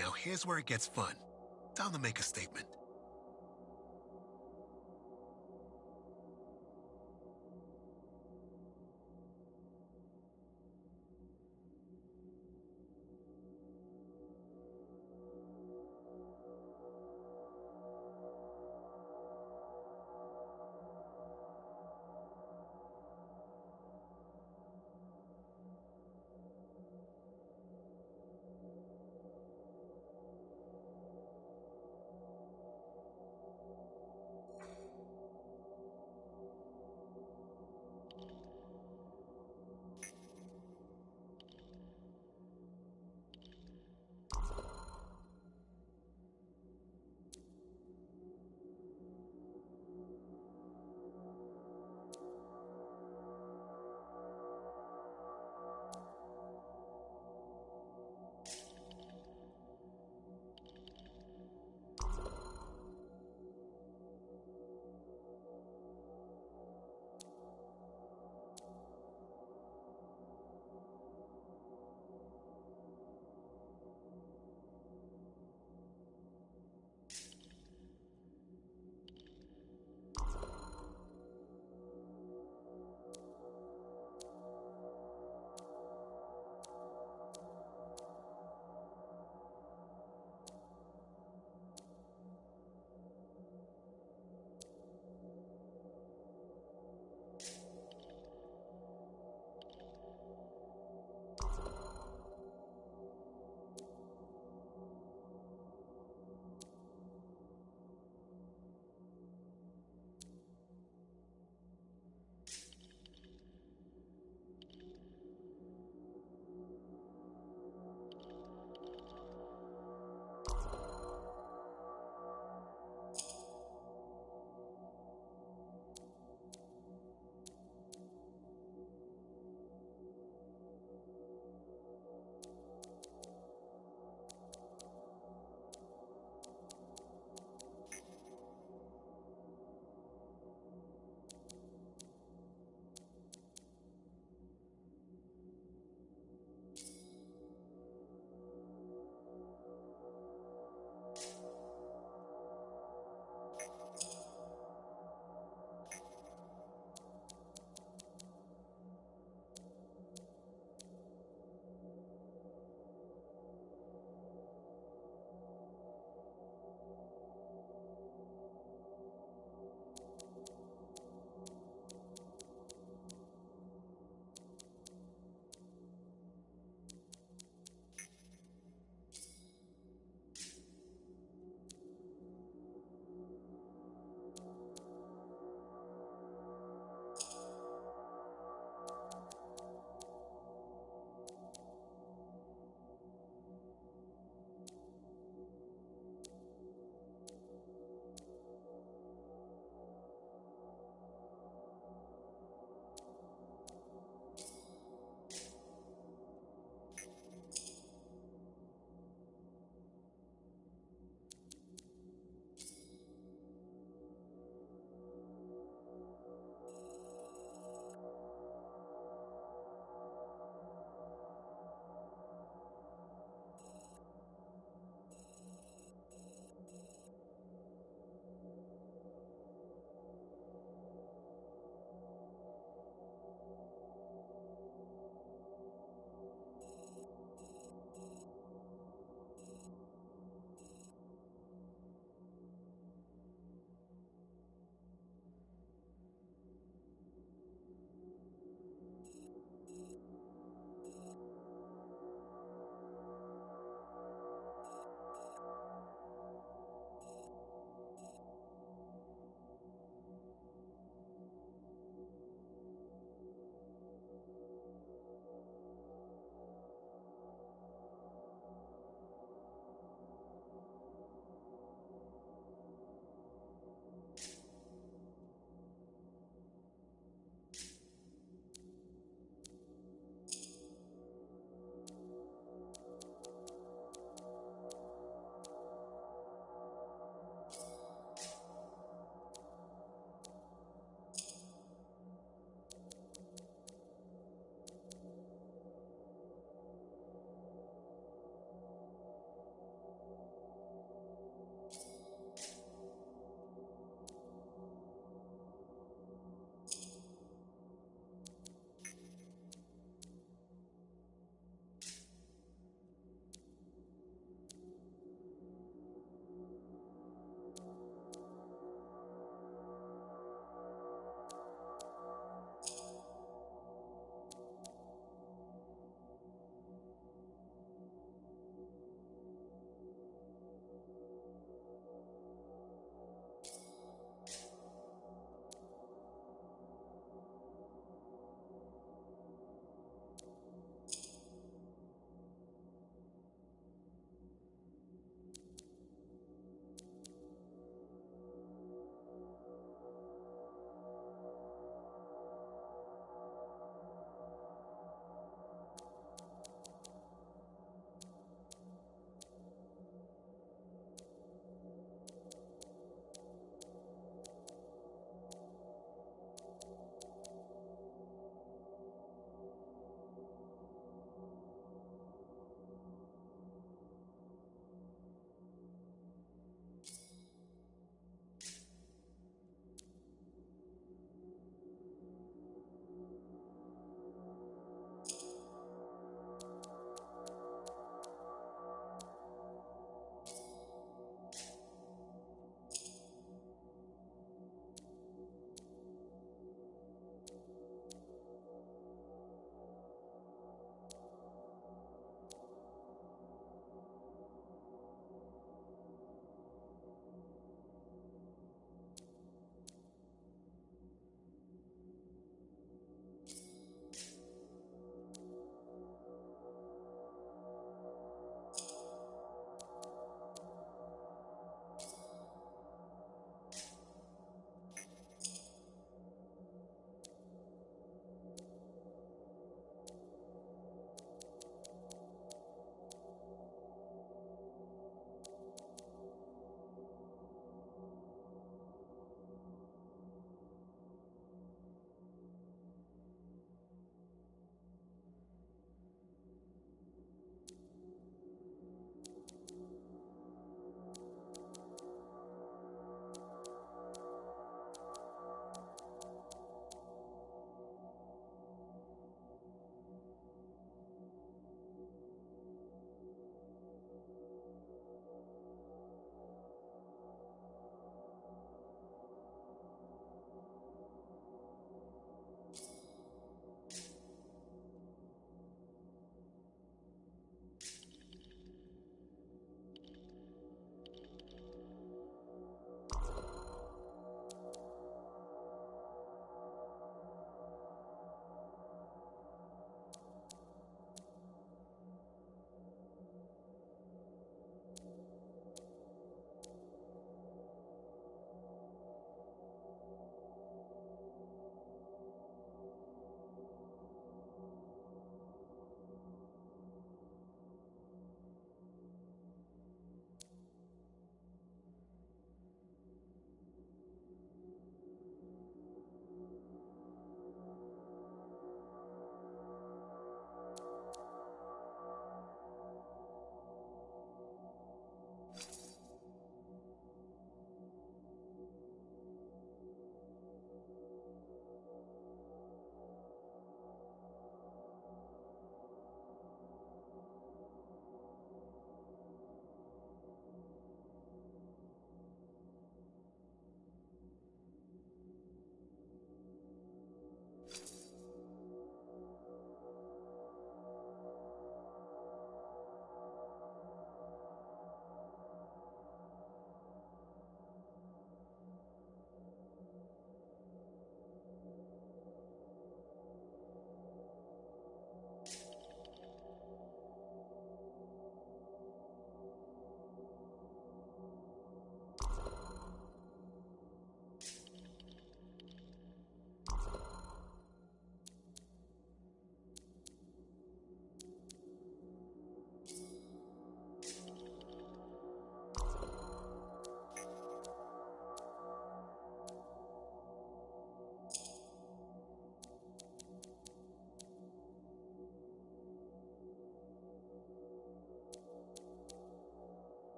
Now here's where it gets fun. Time to make a statement.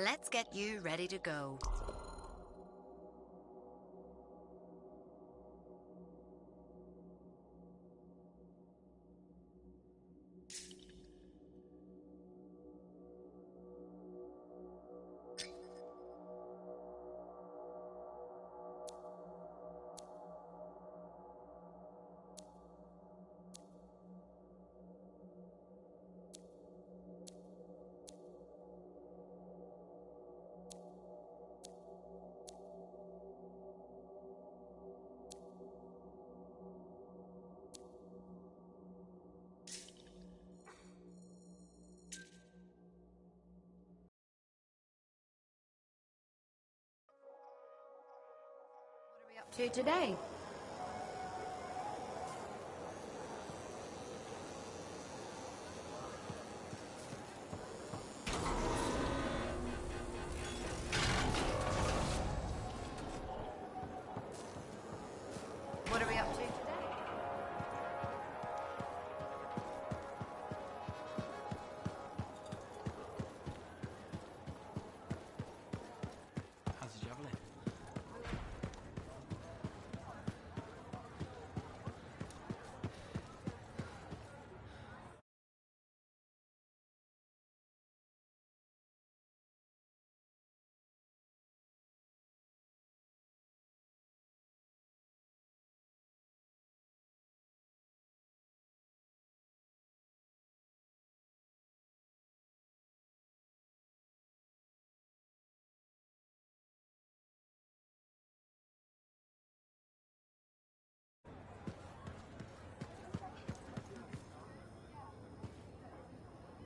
Let's get you ready to go. What are we up to today? What are we up to today? How's the javelin?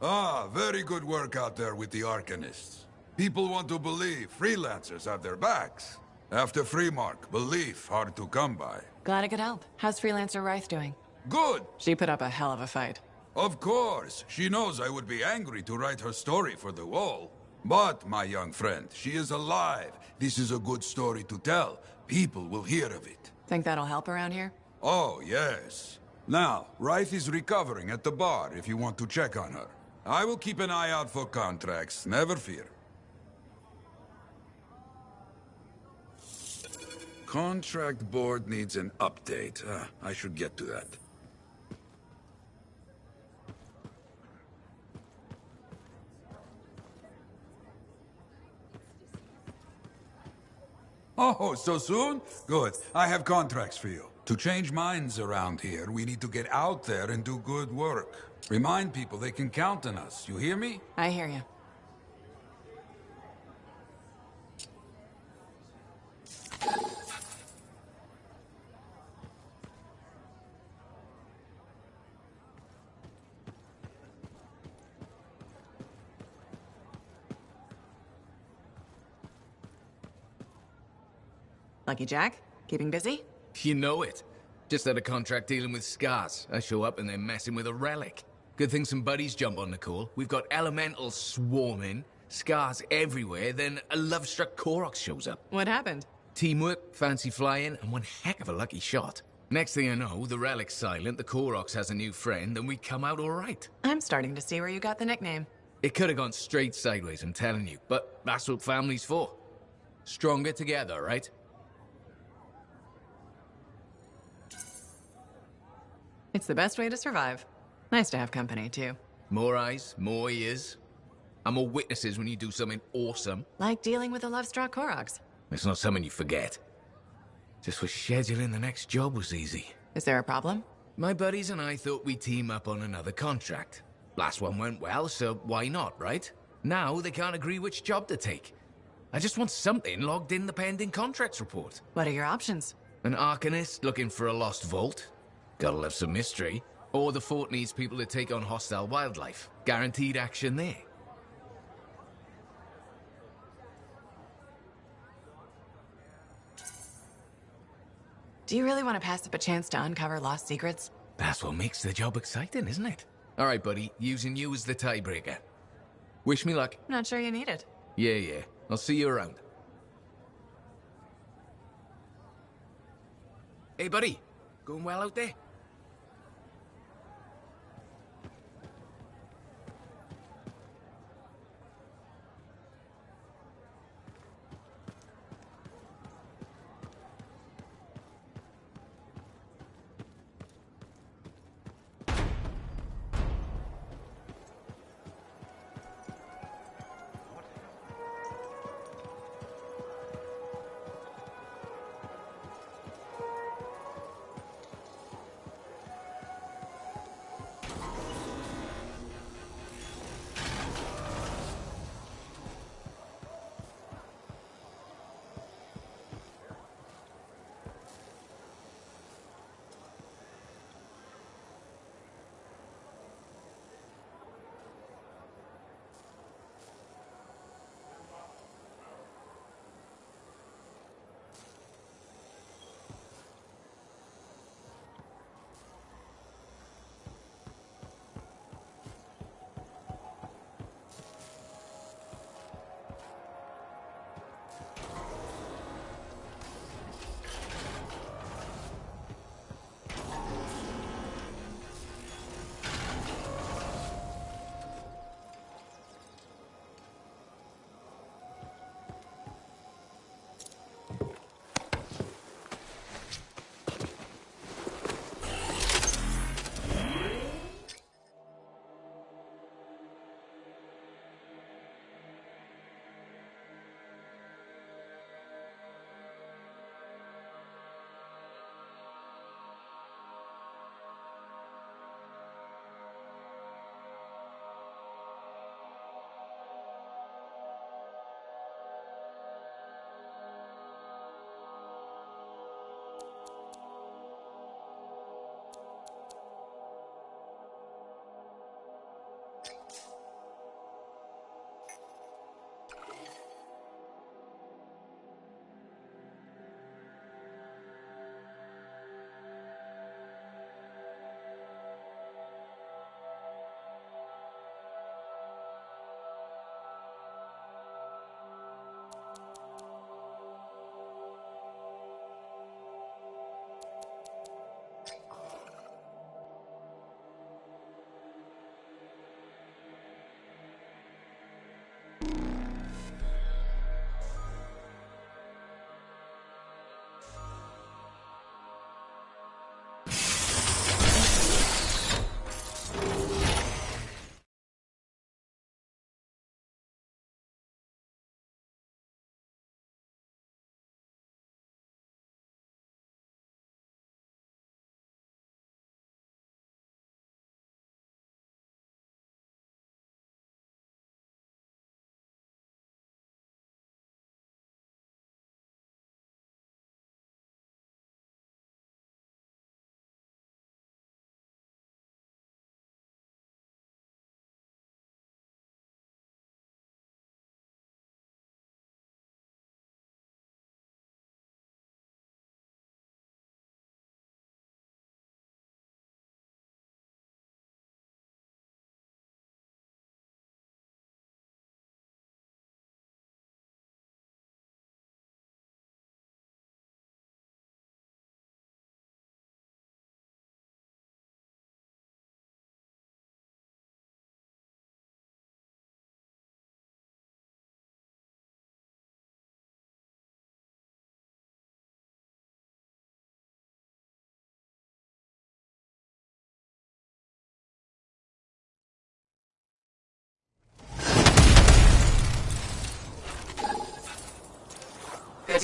Ah, very good work out there with the Arcanists. People want to believe freelancers have their backs. After Freemark, belief hard to come by. Glad I could help. How's Freelancer Rife doing? Good! She put up a hell of a fight. Of course, she knows I would be angry to write her story for the wall. But, my young friend, she is alive. This is a good story to tell. People will hear of it. Think that'll help around here? Oh, yes. Now, Rife is recovering at the bar if you want to check on her. I will keep an eye out for contracts, never fear. Contract board needs an update. I should get to that. Oh, so soon? Good. I have contracts for you. To change minds around here, we need to get out there and do good work. Remind people they can count on us. You hear me? I hear you. Lucky Jack? Keeping busy? You know it. Just had a contract dealing with scars. I show up and they're messing with a relic. Good thing some buddies jump on the call. We've got elementals swarming, scars everywhere, then a love-struck Koroks shows up. What happened? Teamwork, fancy flying, and one heck of a lucky shot. Next thing I know, the relic's silent, the Koroks has a new friend, and we come out all right. I'm starting to see where you got the nickname. It could have gone straight sideways, I'm telling you, but that's what family's for. Stronger together, right? It's the best way to survive. Nice to have company, too. More eyes, more ears, and more witnesses when you do something awesome. Like dealing with the love-struck Koroks. It's not something you forget. Just was scheduling the next job was easy. Is there a problem? My buddies and I thought we'd team up on another contract. Last one went well, so why not, right? Now they can't agree which job to take. I just want something logged in the pending contracts report. What are your options? An Arcanist looking for a lost vault. Gotta love some mystery. Or the fort needs people to take on hostile wildlife. Guaranteed action there. Do you really want to pass up a chance to uncover lost secrets? That's what makes the job exciting, isn't it? All right, buddy. Using you as the tiebreaker. Wish me luck. Not sure you need it. Yeah. I'll see you around. Hey, buddy. Going well out there?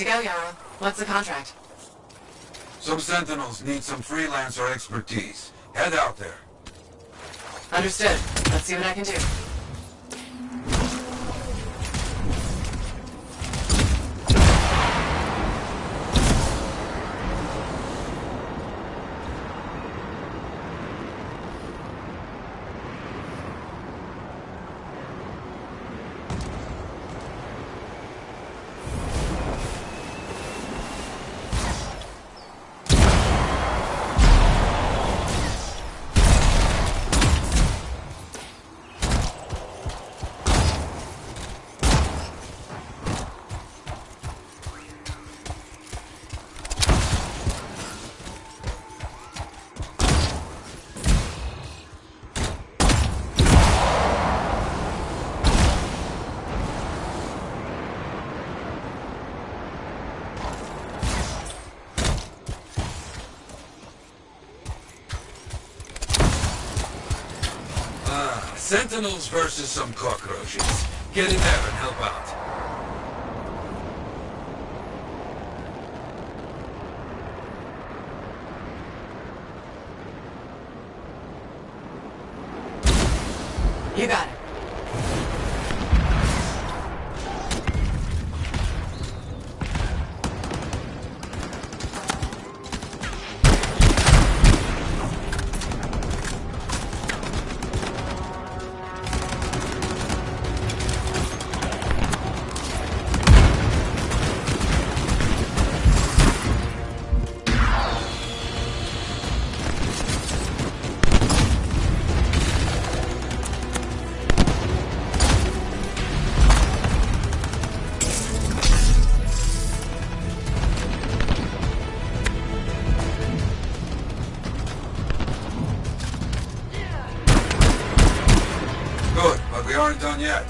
to go, Yarrow. What's the contract? Some Sentinels need some freelancer expertise. Head out there. Understood. Let's see what I can do. Sentinels versus some cockroaches. Get in there and help out. You got it. We aren't done yet.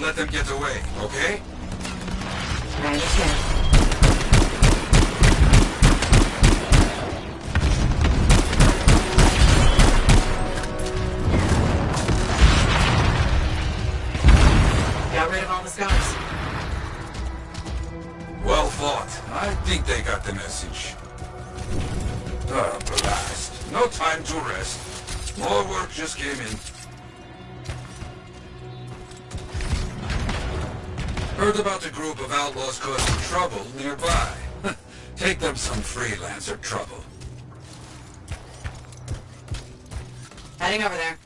Let them get away, okay? I understand. Got rid of all the scars. Well fought. I think they got the message. Blast. No time to rest. More work just came in. Heard about a group of outlaws causing trouble nearby. Take them some freelancer trouble. Heading over there.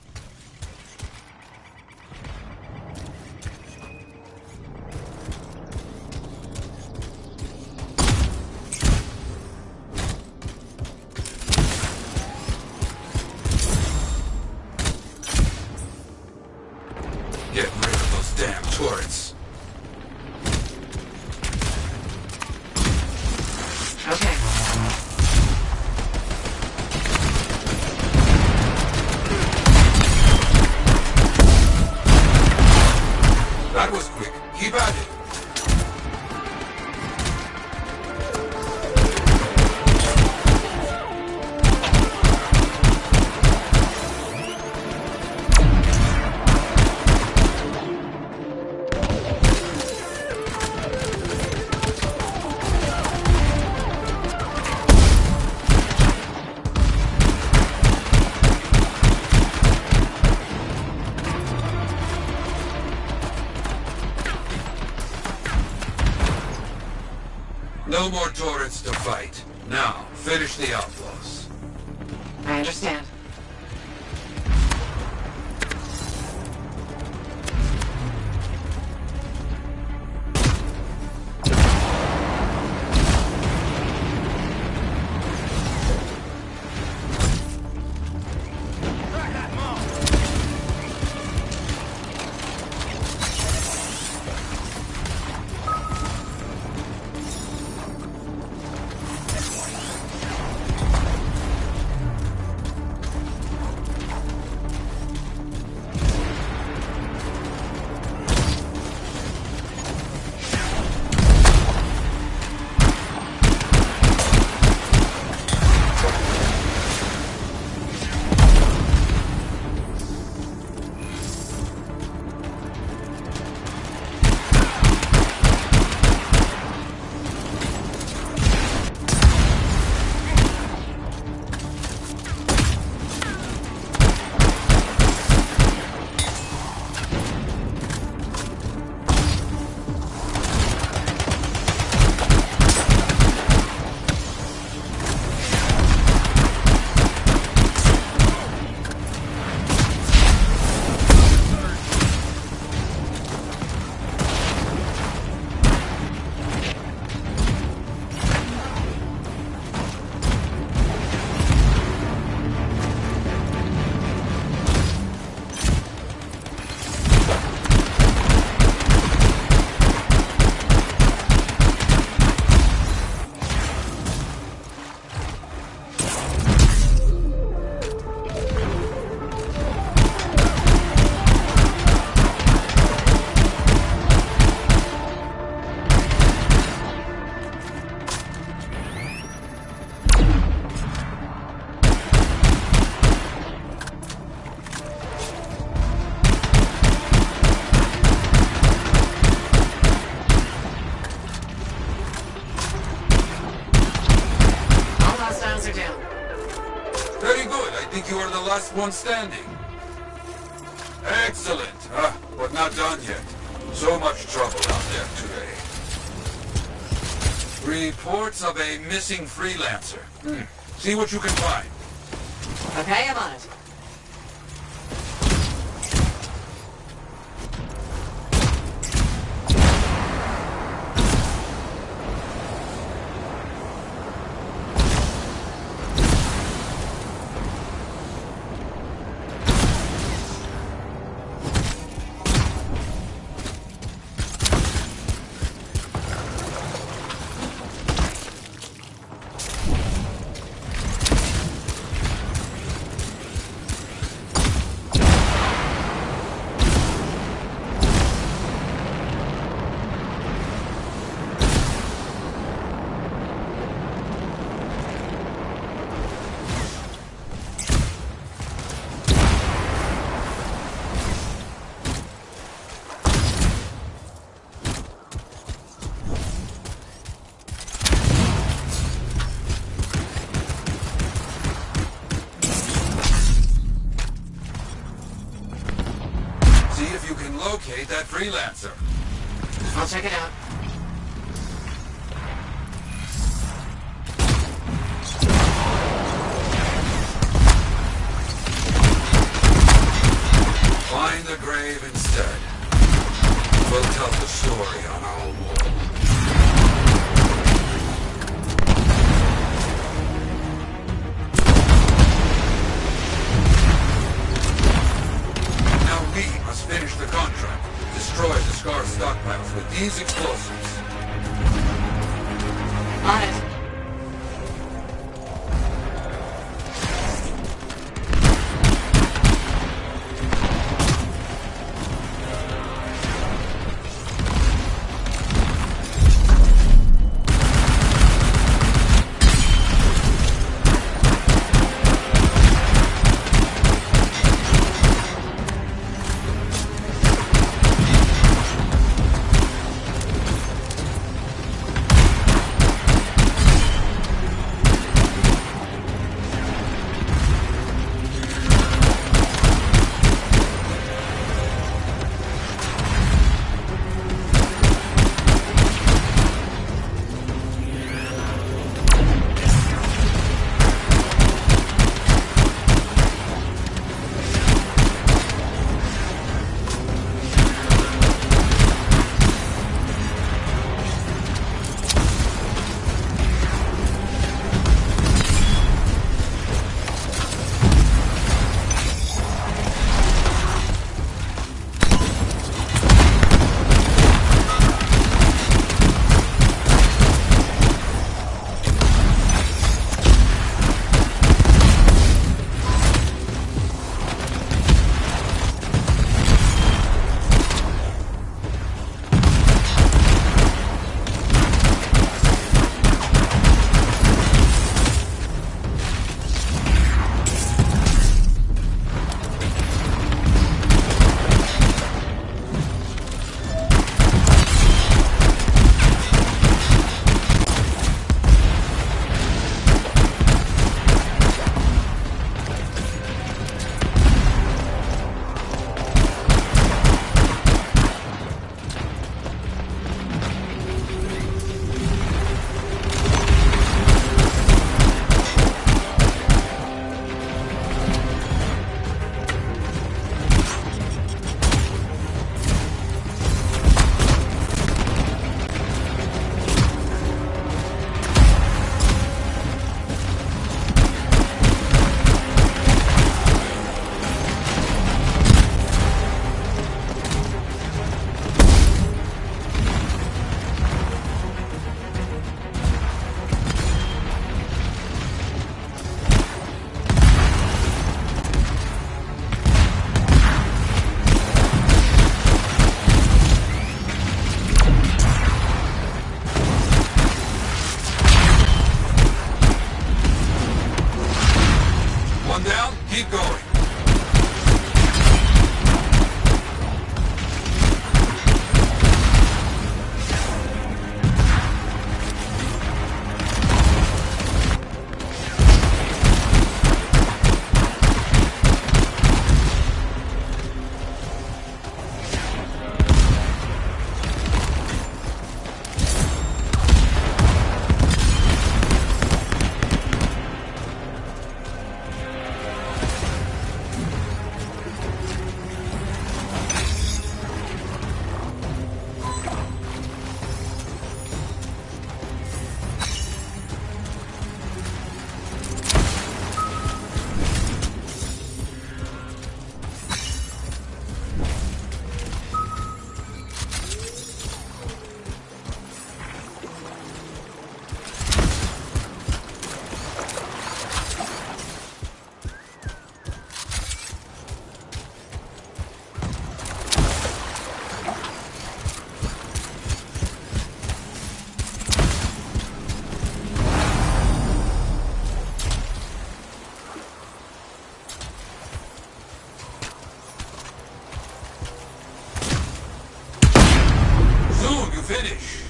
Get rid of those damn turrets. Okay. That was quick. Keep at it. No more turrets to fight. Now, finish the outlaws. I understand. last one standing. Excellent. But not done yet. So much trouble out there today. Reports of a missing freelancer. See what you can find. Okay, I'm on it. See if you can locate that freelancer. I'll check it out. Find the grave instead. We'll tell the story on our wall. Now we must finish the contract. Destroy the Scar stockpiles with these explosives. On it. finish.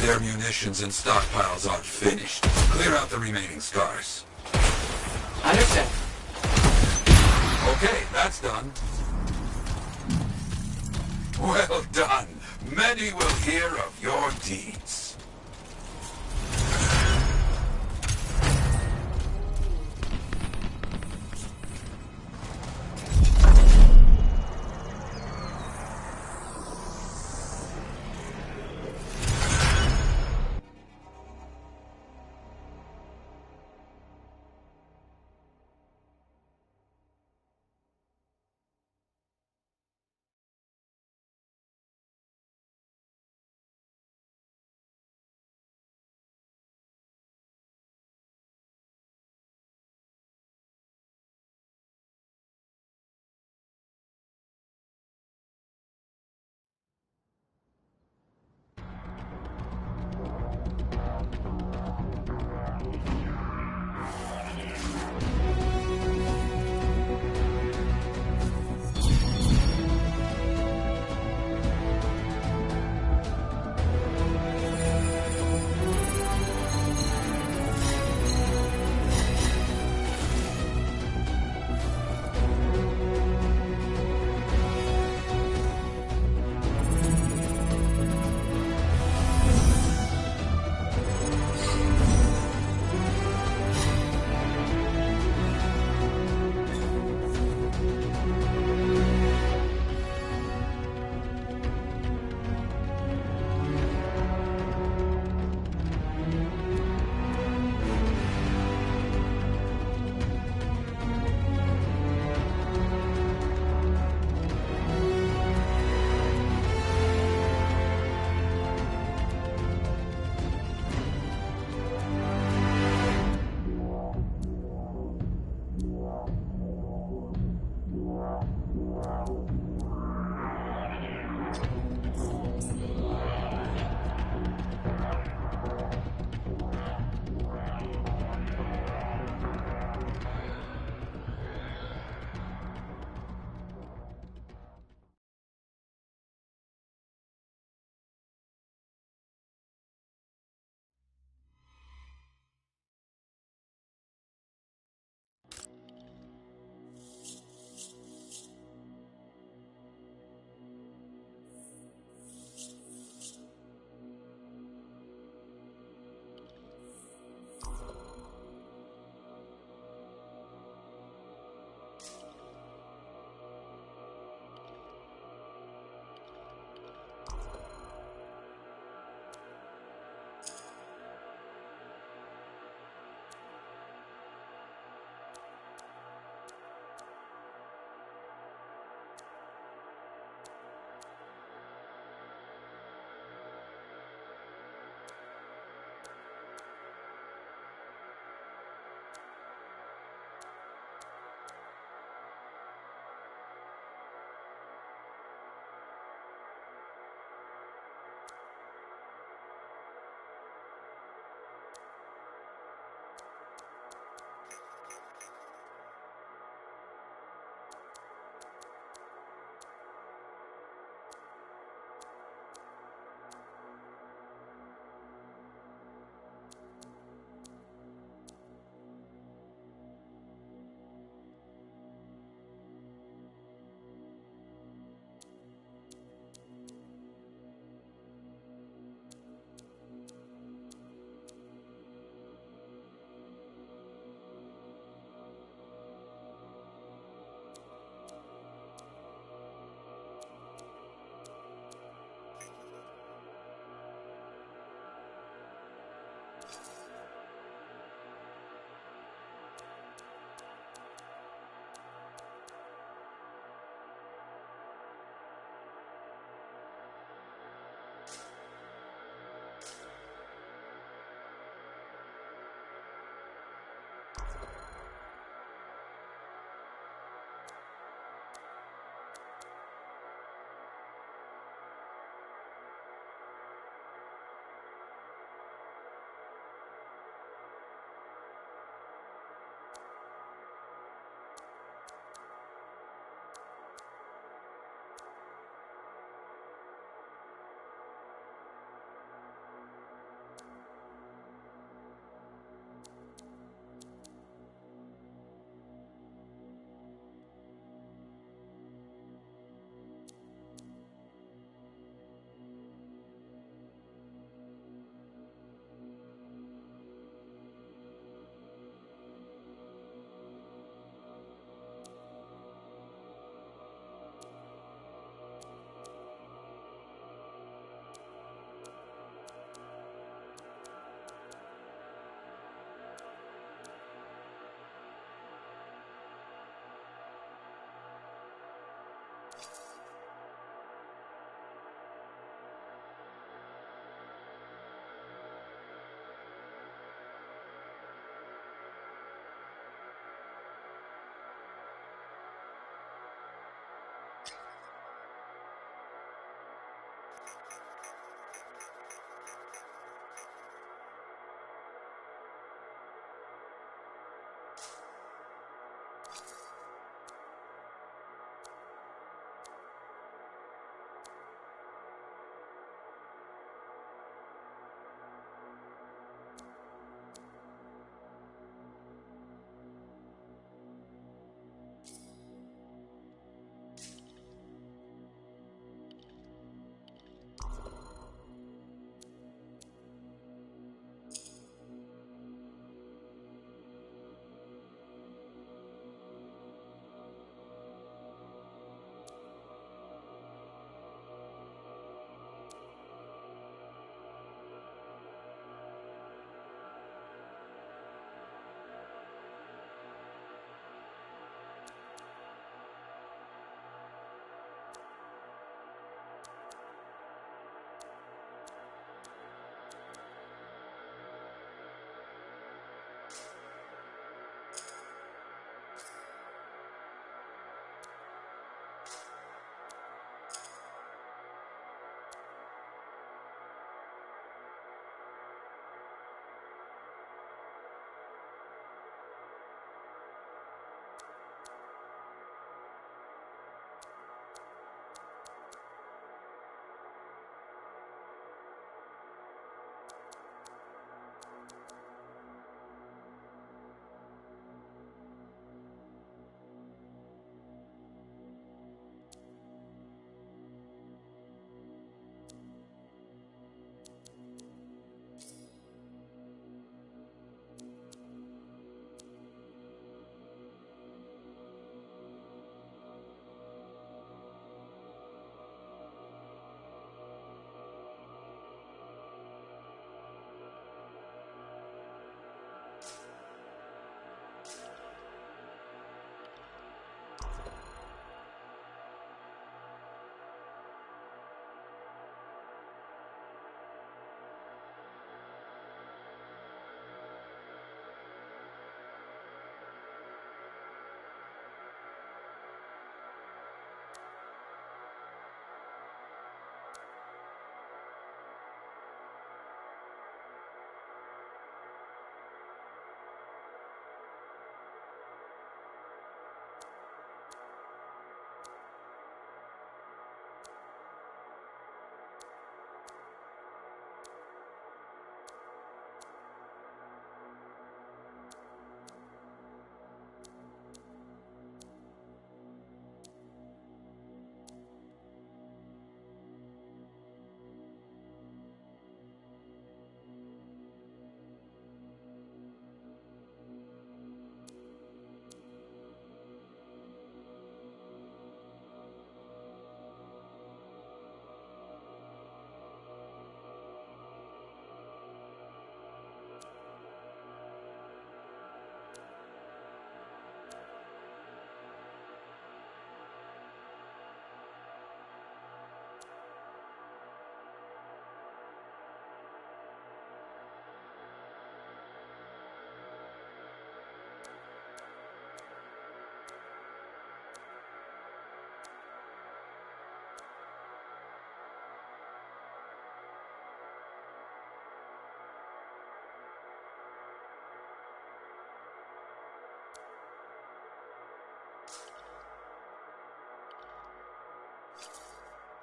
Their munitions and stockpiles are finished. Clear out the remaining scars. Understood. Okay, that's done. Well done. Many will hear of your deeds.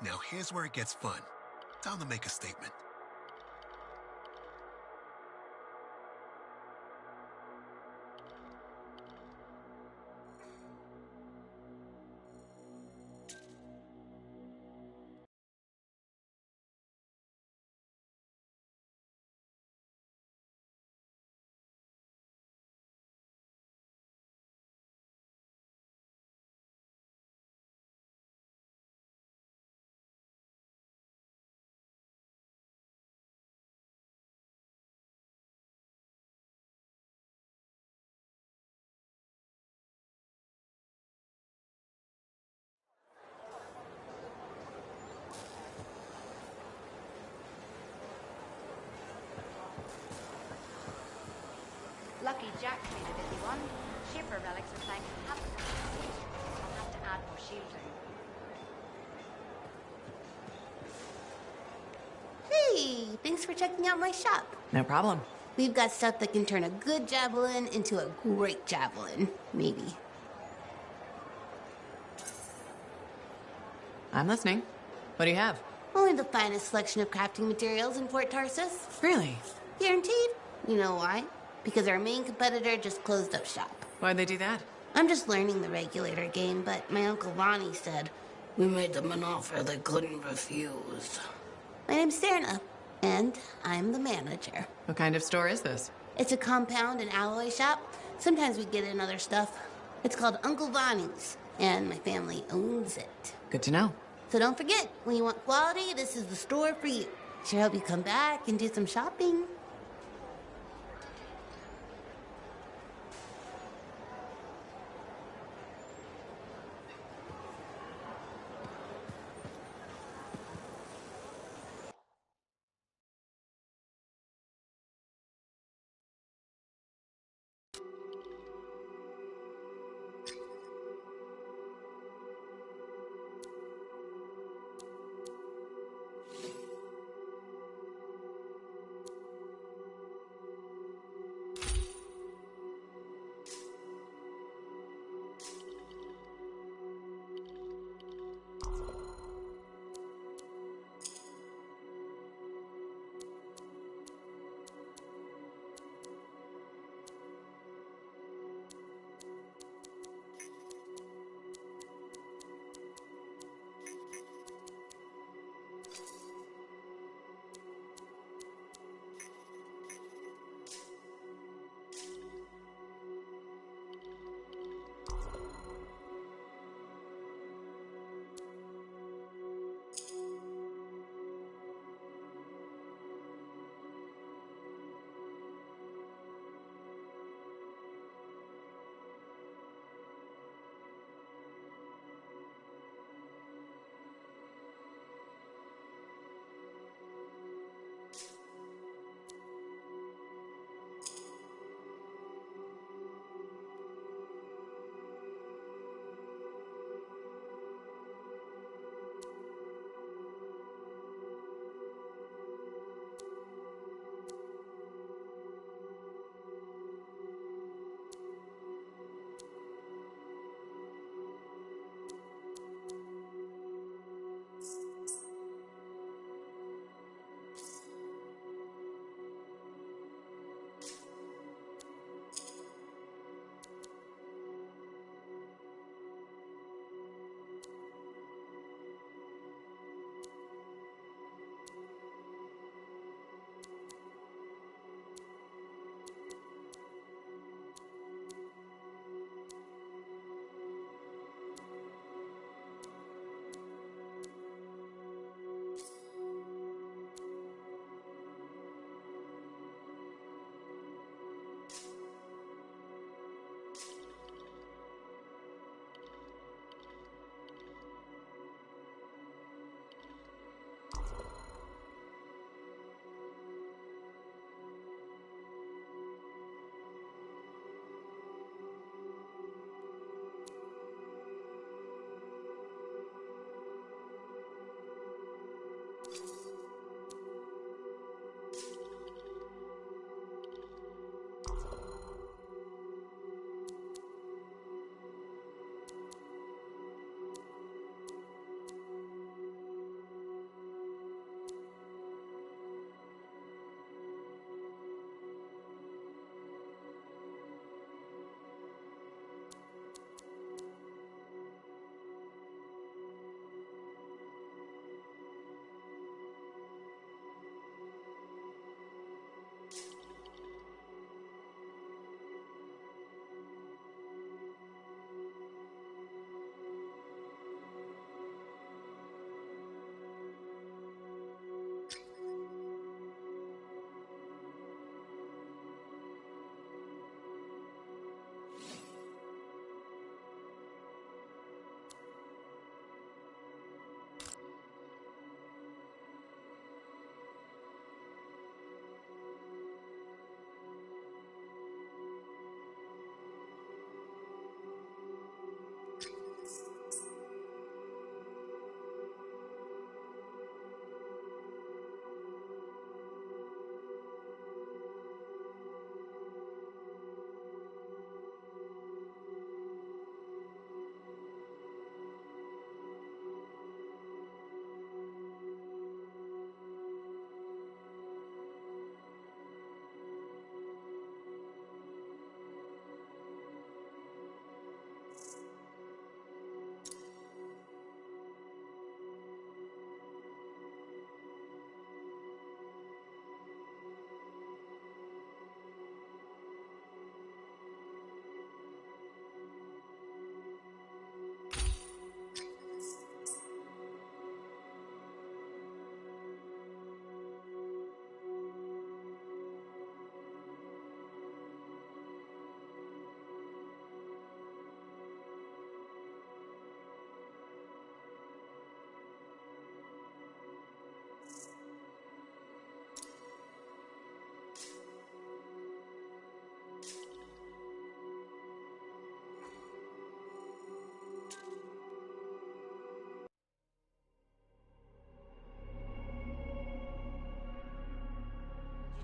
Now here's where it gets fun. Time to make a statement. Lucky Jack made a busy one. Shipper relics are saying havoc. I'll have to add more shielding. Hey, thanks for checking out my shop. No problem. We've got stuff that can turn a good javelin into a great javelin, maybe. I'm listening. What do you have? Only the finest selection of crafting materials in Fort Tarsus. Really? Guaranteed. You know why? Because our main competitor just closed up shop. Why'd they do that? I'm just learning the regulator game, but my Uncle Ronnie said, we made them an offer they couldn't refuse. My name's Serna, and I'm the manager. What kind of store is this? It's a compound and alloy shop. Sometimes we get in other stuff. It's called Uncle Ronnie's, and my family owns it. Good to know. So don't forget, when you want quality, this is the store for you. Sure hope you come back and do some shopping.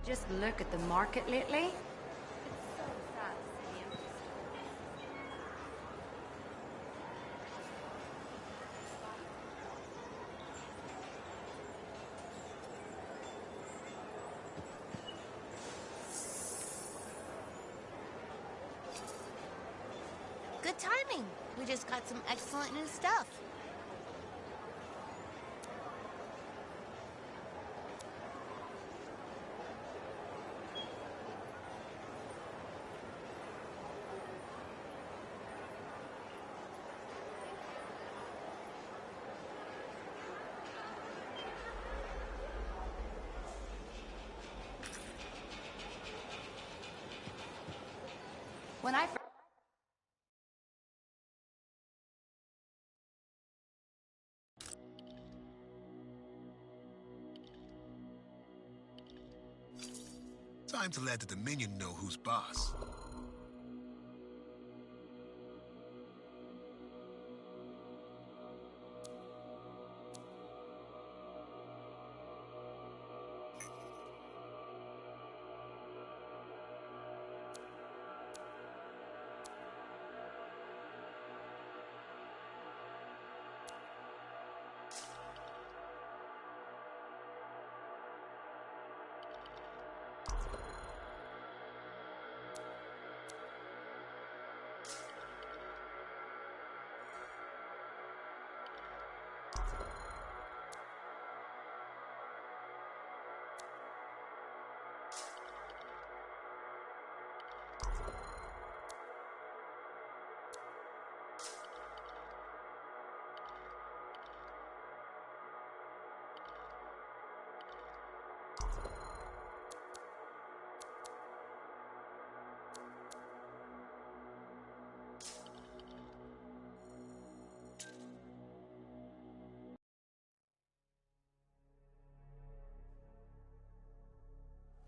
Just look at the market lately. It's so sad to see the empty stores. Good timing. We just got some excellent new stuff. When I Time to let the Dominion know who's boss.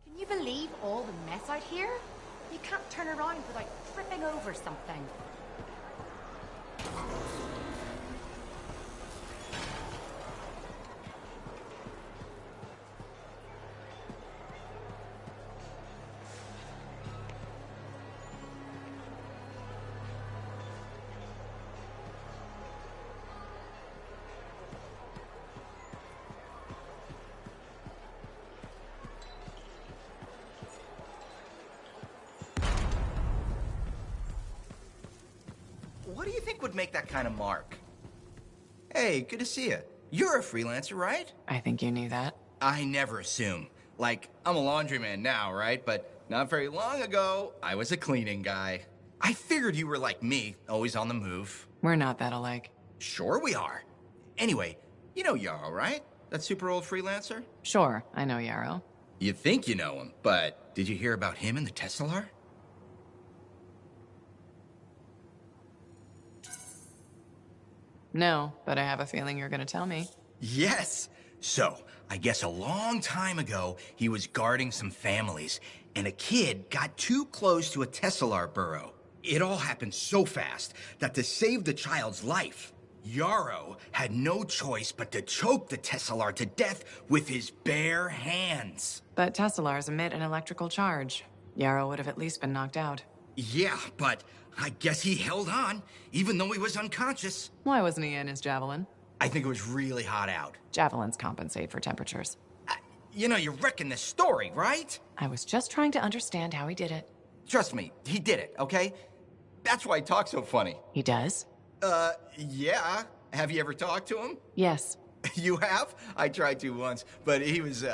Can you believe all the mess out here? You can't turn around without tripping over something. What do you think would make that kind of mark? Hey, good to see you. You're a freelancer, right? I think you knew that. I never assume. Like, I'm a laundryman now, right? But not very long ago, I was a cleaning guy. I figured you were like me, always on the move. We're not that alike. Sure we are. Anyway, you know Yarrow, right? That super old freelancer? Sure, I know Yarrow. You think you know him, but did you hear about him and the Tesla? No, but I have a feeling you're gonna tell me. Yes. So, I guess a long time ago, he was guarding some families, and a kid got too close to a Teslar burrow. It all happened so fast that to save the child's life, Yarrow had no choice but to choke the Teslar to death with his bare hands. But Teslars emit an electrical charge. Yarrow would have at least been knocked out. Yeah, but I guess he held on, even though he was unconscious. Why wasn't he in his javelin? I think it was really hot out. Javelins compensate for temperatures. You know, you're wrecking the story, right? I was just trying to understand how he did it. Trust me, he did it, okay? That's why he talks so funny. He does? Yeah. Have you ever talked to him? Yes. You have? I tried to once, but he was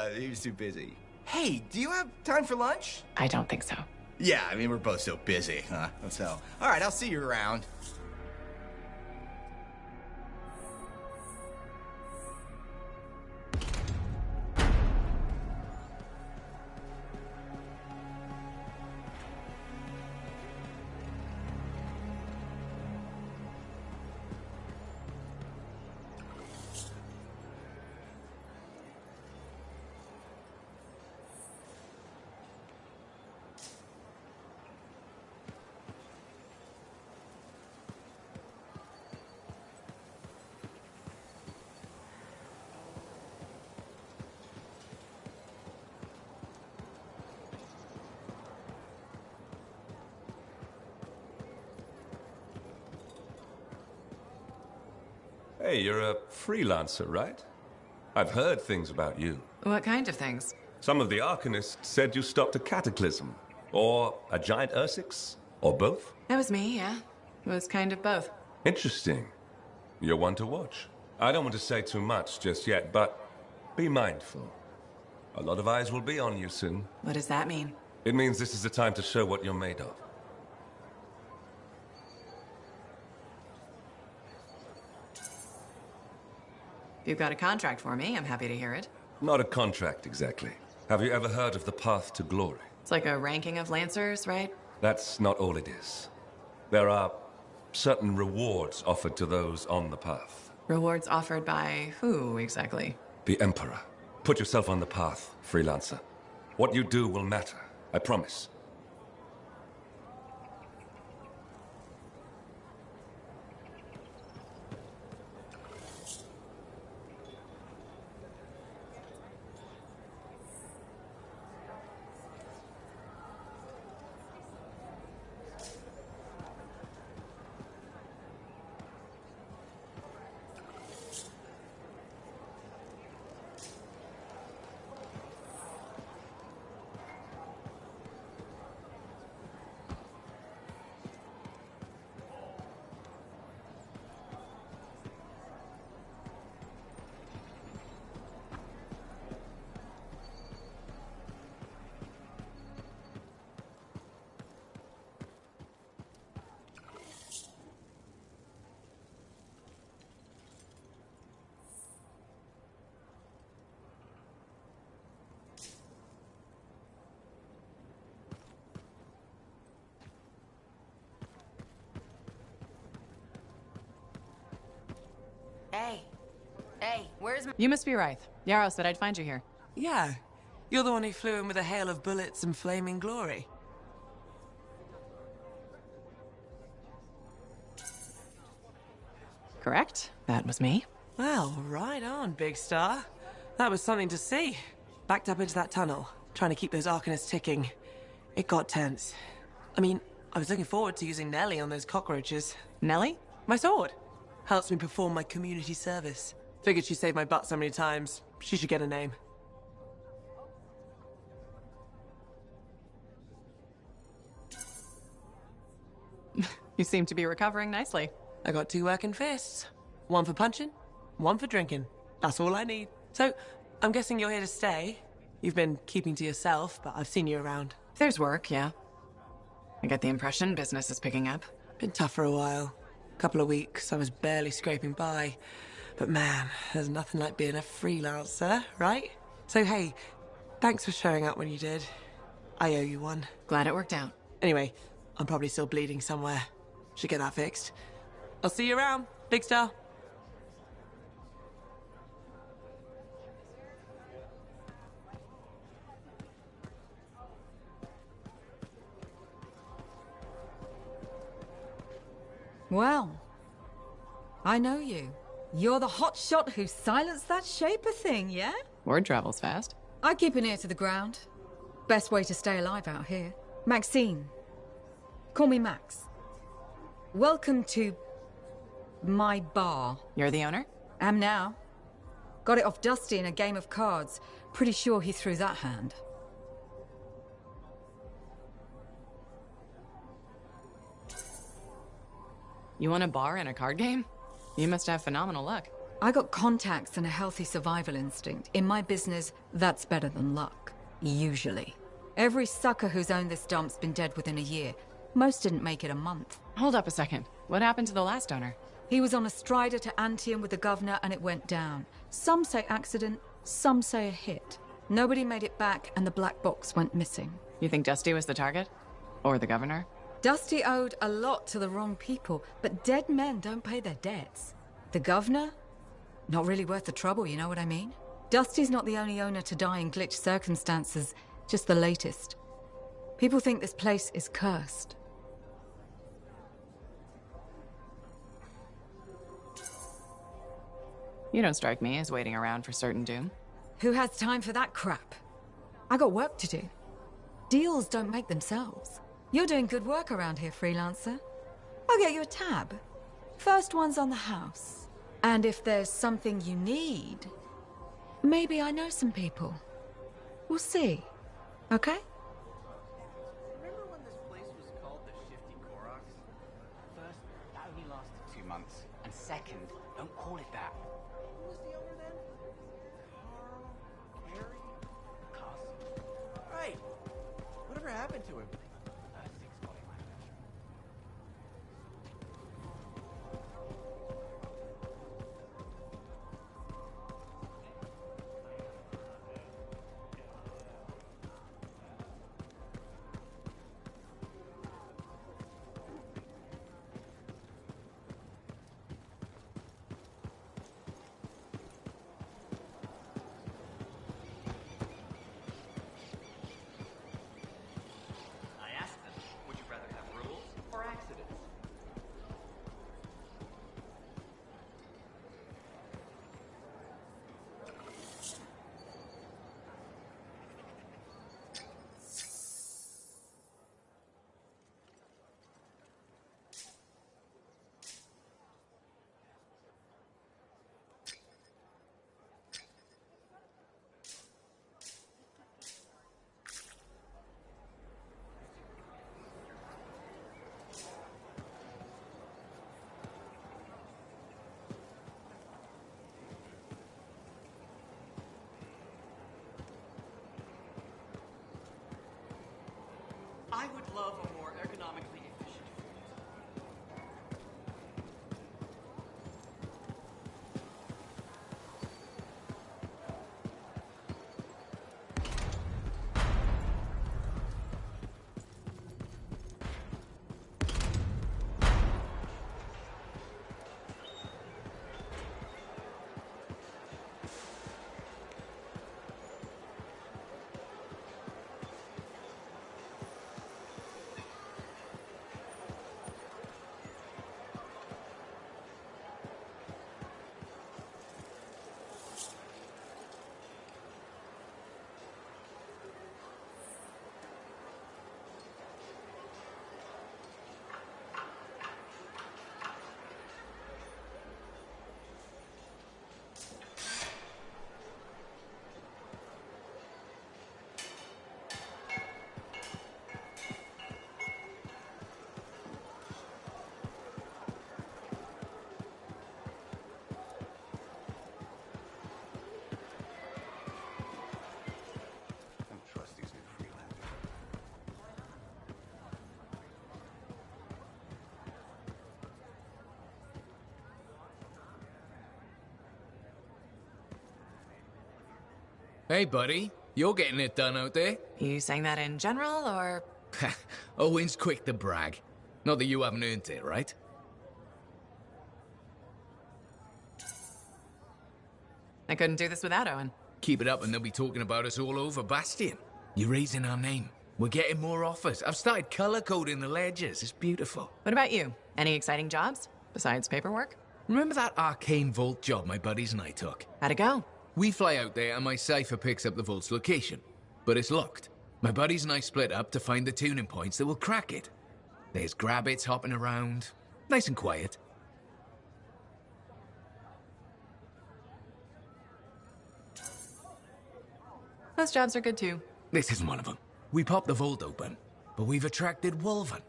too busy. Hey, do you have time for lunch? I don't think so. Yeah, I mean, we're both so busy, huh? So, all right, I'll see you around. Hey, you're a freelancer, right? I've heard things about you. What kind of things? Some of the Arcanists said you stopped a cataclysm. Or a giant Ursix. Or both. That was me, yeah. It was kind of both. Interesting. You're one to watch. I don't want to say too much just yet, but be mindful. A lot of eyes will be on you soon. What does that mean? It means this is the time to show what you're made of. If you've got a contract for me, I'm happy to hear it. Not a contract, exactly. Have you ever heard of the Path to Glory? It's like a ranking of Lancers, right? That's not all it is. There are certain rewards offered to those on the path. Rewards offered by who, exactly? The Emperor. Put yourself on the path, freelancer. What you do will matter, I promise. Hey, where's my... You must be Rythe. Yarrow said I'd find you here. Yeah. You're the one who flew in with a hail of bullets and flaming glory. Correct? That was me. Well, right on, big star. That was something to see. Backed up into that tunnel, trying to keep those Arcanists ticking. It got tense. I mean, I was looking forward to using Nellie on those cockroaches. Nellie? My sword. Helps me perform my community service. Figured she saved my butt so many times. She should get a name. You seem to be recovering nicely. I got 2 working fists. One for punching, one for drinking. That's all I need. So, I'm guessing you're here to stay. You've been keeping to yourself, but I've seen you around. There's work, yeah. I get the impression business is picking up. Been tough for a while. Couple of weeks, I was barely scraping by. But man, there's nothing like being a freelancer, right? So hey, thanks for showing up when you did. I owe you one. Glad it worked out. Anyway, I'm probably still bleeding somewhere. Should get that fixed. I'll see you around, big star. Well, I know you. You're the hotshot who silenced that Shaper thing, yeah? Word travels fast. I keep an ear to the ground. Best way to stay alive out here. Maxine. Call me Max. Welcome to my bar. You're the owner? Am now. Got it off Dusty in a game of cards. Pretty sure he threw that hand. You want a bar and a card game? You must have phenomenal luck. I got contacts and a healthy survival instinct. In my business, that's better than luck. Usually. Every sucker who's owned this dump's been dead within a year. Most didn't make it a month. Hold up a second. What happened to the last owner? He was on a strider to Antium with the governor and it went down. Some say accident, some say a hit. Nobody made it back and the black box went missing. You think Dusty was the target? Or the governor? Dusty owed a lot to the wrong people, but dead men don't pay their debts. The governor? Not really worth the trouble, you know what I mean? Dusty's not the only owner to die in glitch circumstances, just the latest. People think this place is cursed. You don't strike me as waiting around for certain doom. Who has time for that crap? I got work to do. Deals don't make themselves. You're doing good work around here, freelancer. I'll get you a tab. First one's on the house. And if there's something you need, maybe I know some people. We'll see. Okay? Remember when this place was called the Shifty Koroks? First, that only lasted 2 months. And second, don't call it that. Who was the owner then? Carl? Gary? Carson? Right. Whatever happened to him? Six body manager. I would love a more ergonomically efficient food. Hey, buddy. You're getting it done out there. You saying that in general, or...? Owen's quick to brag. Not that you haven't earned it, right? I couldn't do this without Owen. Keep it up and they'll be talking about us all over Bastion. You're raising our name. We're getting more offers. I've started color-coding the ledgers. It's beautiful. What about you? Any exciting jobs, besides paperwork? Remember that arcane vault job my buddies and I took? How'd it go? We fly out there and my cipher picks up the vault's location. But it's locked. My buddies and I split up to find the tuning points that will crack it. There's grabbits hopping around. Nice and quiet. Those jobs are good too. This isn't one of them. We popped the vault open, but we've attracted Wolven.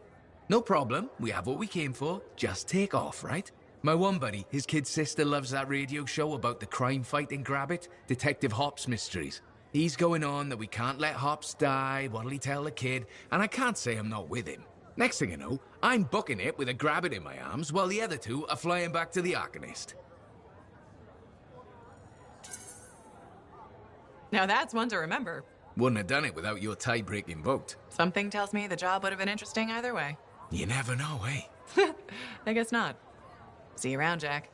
No problem, we have what we came for. Just take off, right? My one buddy, his kid's sister loves that radio show about the crime-fighting Grabbit, Detective Hops Mysteries. He's going on that we can't let Hops die, what'll he tell the kid, and I can't say I'm not with him. Next thing you know, I'm booking it with a Grabbit in my arms, while the other two are flying back to the Arcanist. Now that's one to remember. Wouldn't have done it without your tie-breaking vote. Something tells me the job would have been interesting either way. You never know, eh? I guess not. See you around, Jack.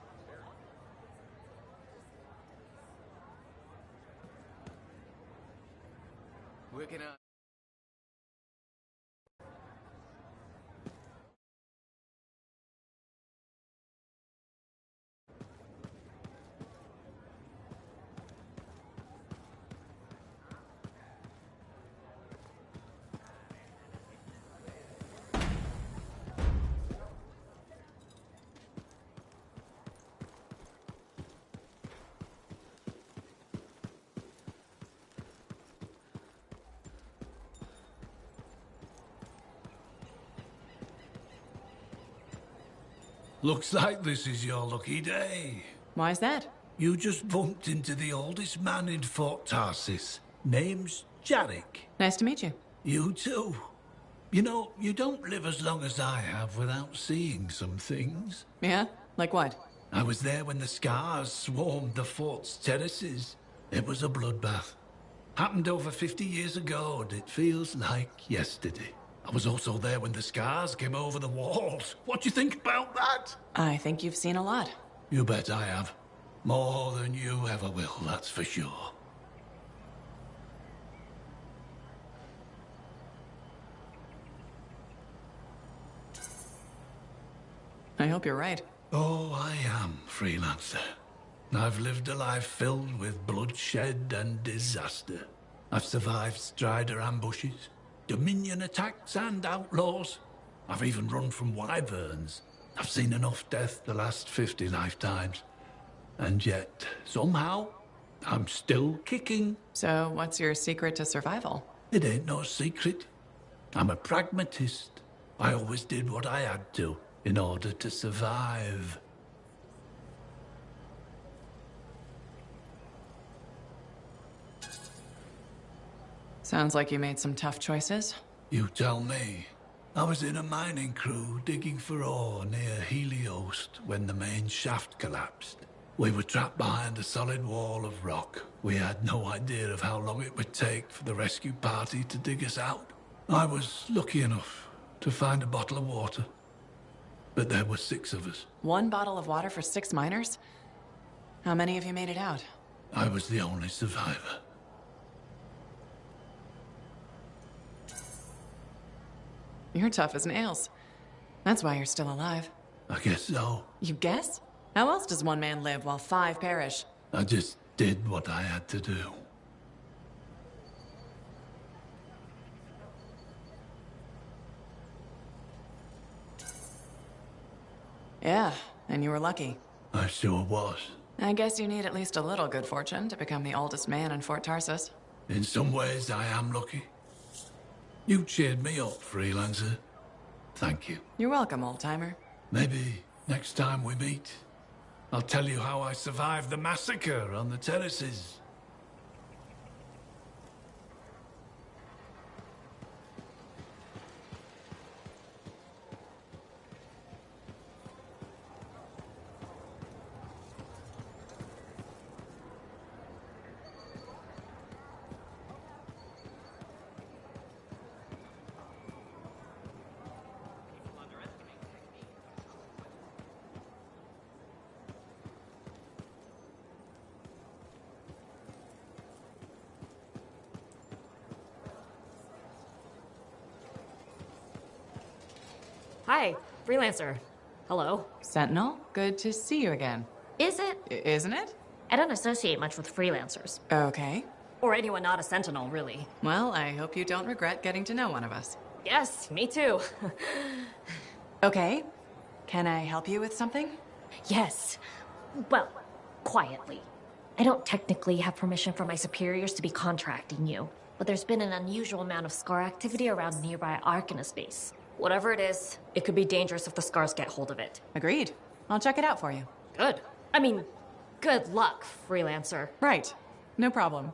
Working out. Looks like this is your lucky day. Why's that? You just bumped into the oldest man in Fort Tarsis. Name's Jarek. Nice to meet you. You too. You know, you don't live as long as I have without seeing some things. Yeah? Like what? I was there when the scars swarmed the fort's terraces. It was a bloodbath. Happened over 50 years ago, and it feels like yesterday. I was also there when the scars came over the walls. What do you think about that? I think you've seen a lot. You bet I have. More than you ever will, that's for sure. I hope you're right. Oh, I am, freelancer. I've lived a life filled with bloodshed and disaster. I've survived Strider ambushes, Dominion attacks and outlaws. I've even run from wyverns. I've seen enough death to last 50 lifetimes. And yet, somehow, I'm still kicking. So, what's your secret to survival? It ain't no secret. I'm a pragmatist. I always did what I had to in order to survive. Sounds like you made some tough choices. You tell me. I was in a mining crew digging for ore near Heliost when the main shaft collapsed. We were trapped behind a solid wall of rock. We had no idea of how long it would take for the rescue party to dig us out. I was lucky enough to find a bottle of water. But there were 6 of us. 1 bottle of water for 6 miners? How many of you made it out? I was the only survivor. You're tough as nails. That's why you're still alive. I guess so. You guess? How else does one man live while 5 perish? I just did what I had to do. Yeah, and you were lucky. I sure was. I guess you need at least a little good fortune to become the oldest man in Fort Tarsis. In some ways, I am lucky. You cheered me up, freelancer. Thank you. You're welcome, old-timer. Maybe next time we meet, I'll tell you how I survived the massacre on the terraces. Hi, freelancer. Hello. Sentinel, good to see you again. Is it? Isn't it? I don't associate much with freelancers. Okay. Or anyone not a sentinel, really. Well, I hope you don't regret getting to know one of us. Yes, me too. Okay. Can I help you with something? Yes. Well, quietly. I don't technically have permission from my superiors to be contracting you, but there's been an unusual amount of scar activity around nearby Arcanus base. Whatever it is, it could be dangerous if the scars get hold of it. Agreed. I'll check it out for you. Good. I mean, good luck, freelancer. Right. No problem.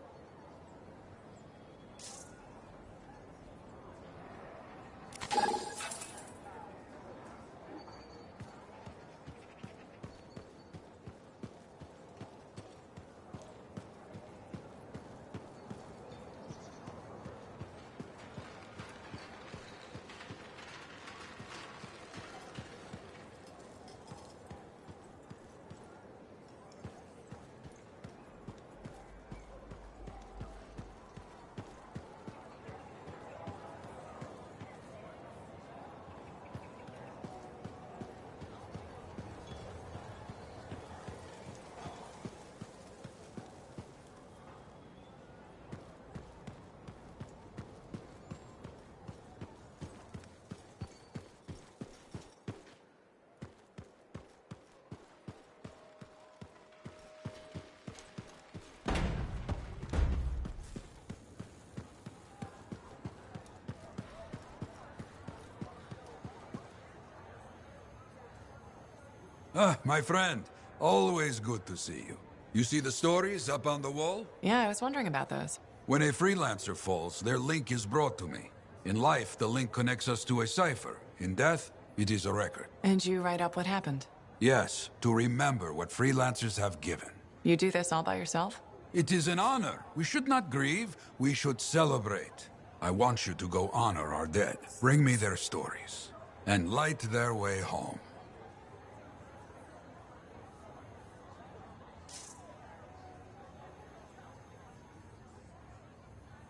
Ah, my friend. Always good to see you. You see the stories up on the wall? Yeah, I was wondering about those. When a freelancer falls, their link is brought to me. In life, the link connects us to a cipher. In death, it is a record. And you write up what happened? Yes, to remember what freelancers have given. You do this all by yourself? It is an honor. We should not grieve, we should celebrate. I want you to go honor our dead. Bring me their stories, and light their way home.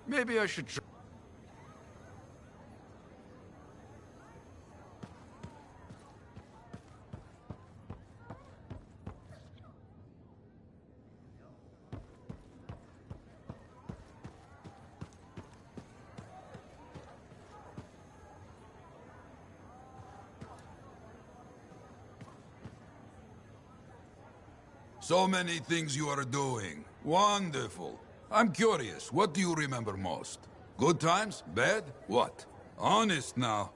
Maybe I should try. So many things you are doing. Wonderful. I'm curious, what do you remember most? Good times? Bad? What? Honest now.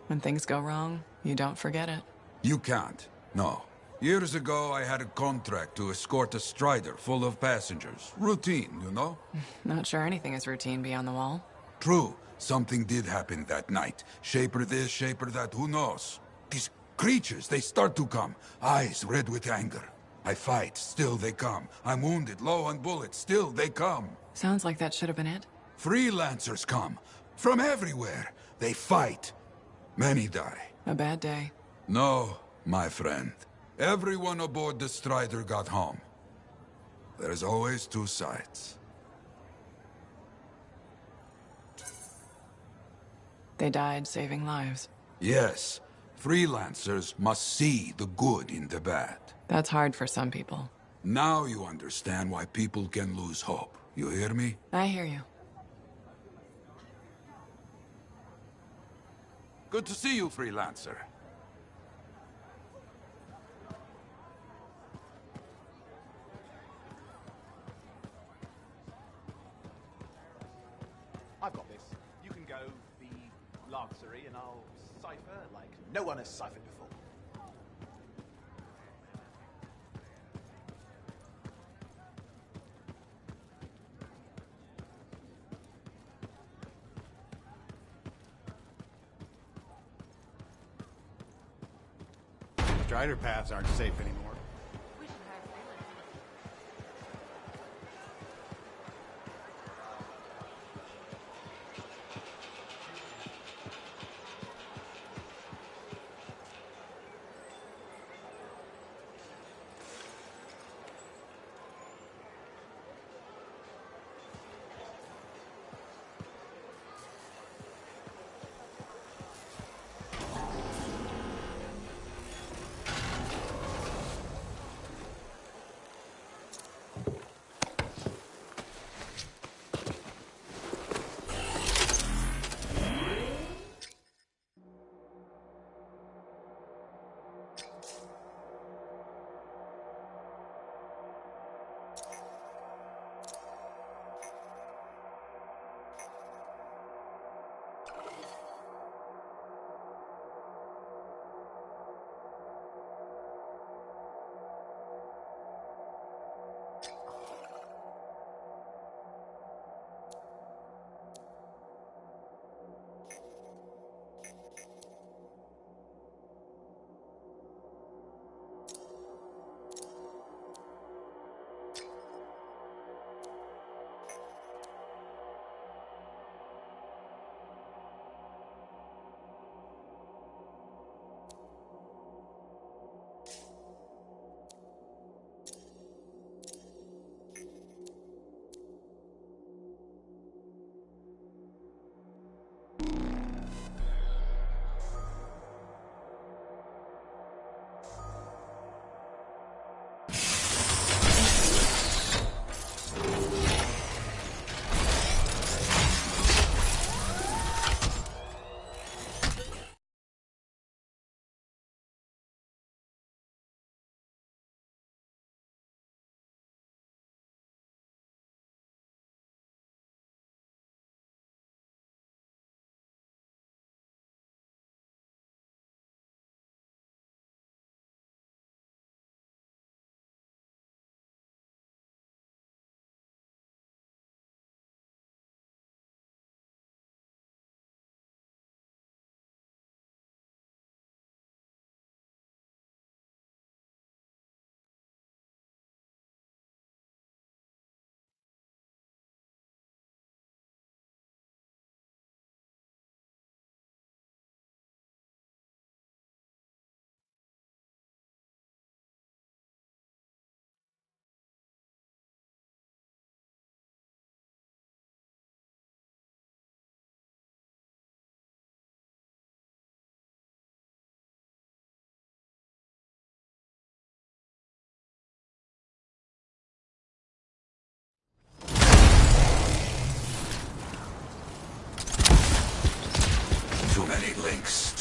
When things go wrong, you don't forget it. You can't. No. Years ago, I had a contract to escort a Strider full of passengers. Routine, you know? Not sure anything is routine beyond the wall. True. Something did happen that night. Shaper this, shaper that, who knows? These creatures, they start to come. Eyes red with anger. I fight, still they come. I'm wounded, low on bullets, still they come. Sounds like that should have been it. Freelancers come. From everywhere. They fight. Many die. A bad day. No, my friend. Everyone aboard the Strider got home. There's always two sides. They died saving lives. Yes. Freelancers must see the good in the bad. That's hard for some people. Now you understand why people can lose hope. You hear me? I hear you. Good to see you, freelancer. I've got this. You can go the Lancery and I'll cipher like no one has ciphered before. Strider paths aren't safe anymore.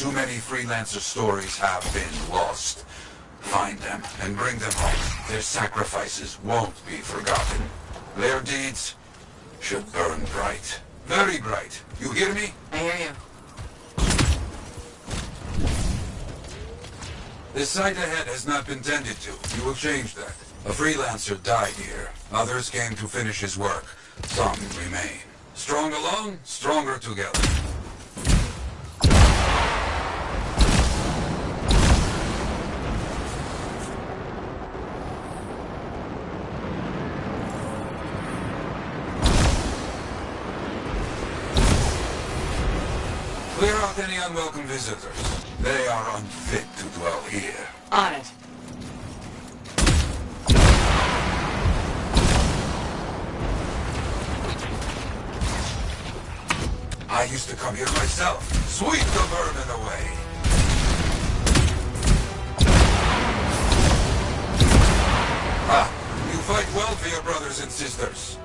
Too many freelancer stories have been lost. Find them and bring them home. Their sacrifices won't be forgotten. Their deeds should burn bright. Very bright. You hear me? I hear you. The site ahead has not been tended to. You will change that. A freelancer died here. Others came to finish his work. Some remain. Strong alone, stronger together. Clear out any unwelcome visitors. They are unfit to dwell here. On it. I used to come here myself. Sweep the vermin away. Ah, you fight well for your brothers and sisters.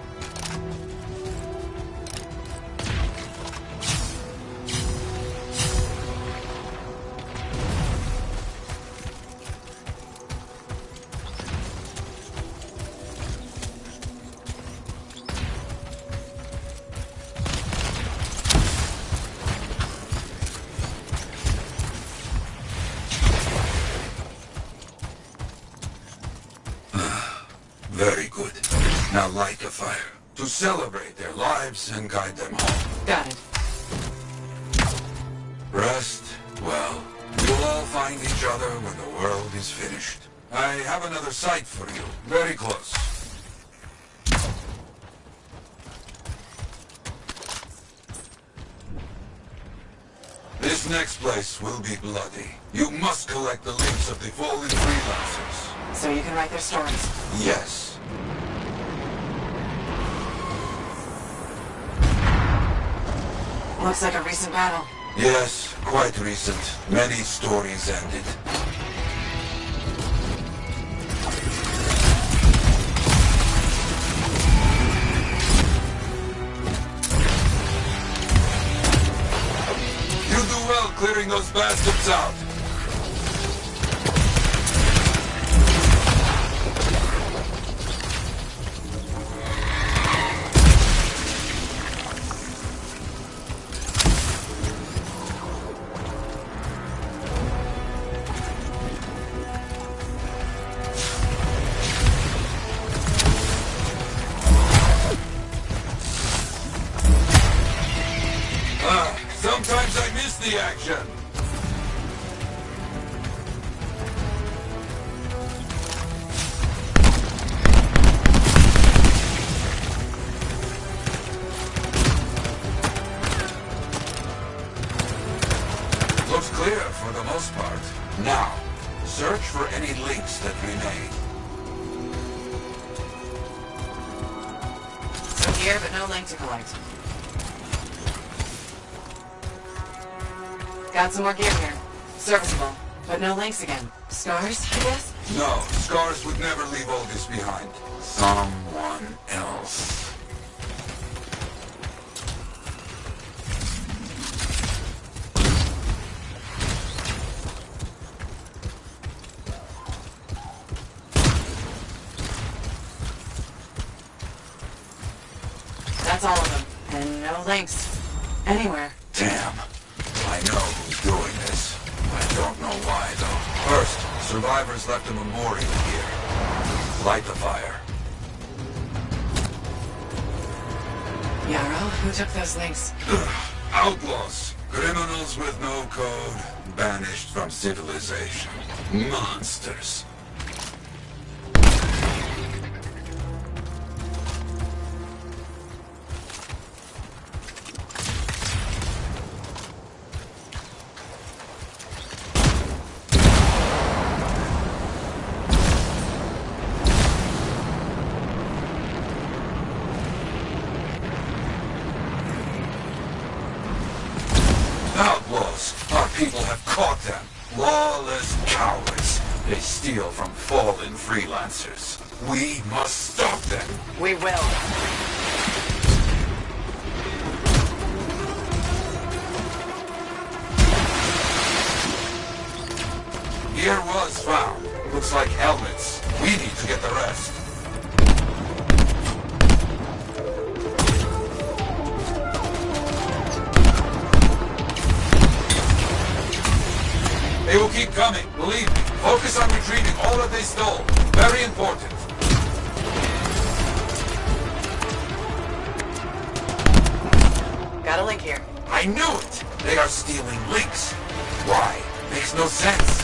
Very good. Now light a fire to celebrate their lives and guide them home. Got it. Rest well. You'll all find each other when the world is finished. I have another site for you. Very close. This next place will be bloody. You must collect the links of the fallen freelancers. So you can write their stories? Yes. Looks like a recent battle. Yes, quite recent. Many stories ended. You do well clearing those bastards out. Sometimes I miss the action. Looks clear for the most part. Now, search for any links that remain. Some gear, but no link to collect. Got some more gear here. Serviceable, but no links again. Scars, I guess? No, Scars would never leave all this behind. Someone else. That's all of them. And no links. Anywhere. Damn. I know who's doing this. I don't know why, though. First, survivors left a memorial here. Light the fire. Yarrow, who took those links? Outlaws. Criminals with no code. Banished from civilization. Monsters. Outlaws! Our people have caught them! Lawless cowards! They steal from fallen freelancers. We must stop them! We will. found. Looks like helmets. We need to get the rest. They will keep coming, believe me. Focus on retrieving all that they stole. Very important. Got a link here. I knew it! They are stealing links. Why? Makes no sense.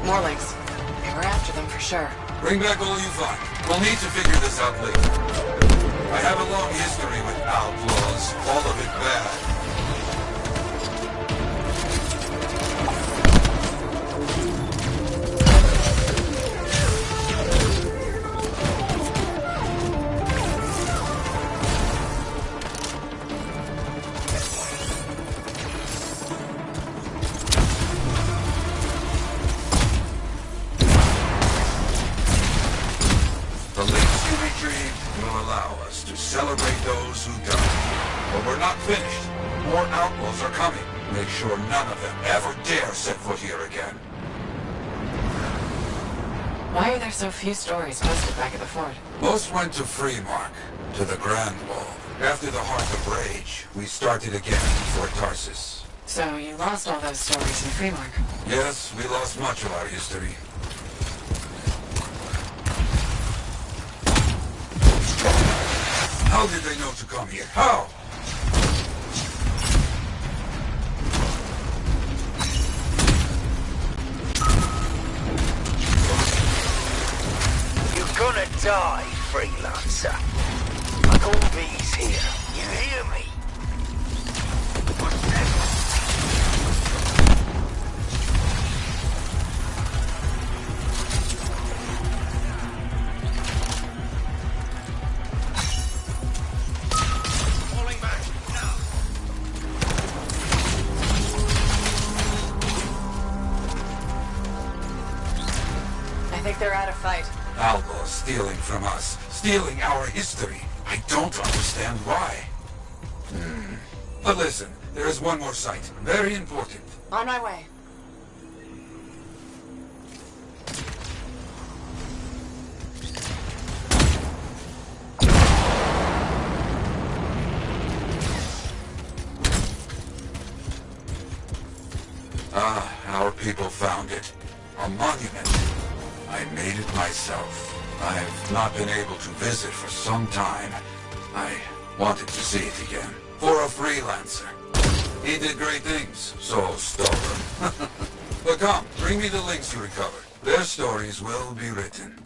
More links. They were after them for sure. Bring back all you find. We'll need to figure this out later. I have a long history with outlaws. All of it bad. The links you retrieved will allow us to celebrate those who died. But we're not finished. More outlaws are coming. Make sure none of them ever dare set foot here again. Why are there so few stories posted back at the fort? Most went to Freemark, to the Grand Wall. After the Heart of Rage, we started again in Fort Tarsus. So you lost all those stories in Freemark? Yes, we lost much of our history. How did they know to come here? How? You're gonna die, freelancer. Like all these here. You hear me? I think they're out of fight. Outlaws stealing from us, stealing our history. I don't understand why. But listen, there is one more site, very important. On my way. Our people found it. A monument. I made it myself. I've not been able to visit for some time. I wanted to see it again. For a freelancer. He did great things, so stubborn. But come, bring me the links you recovered. Their stories will be written.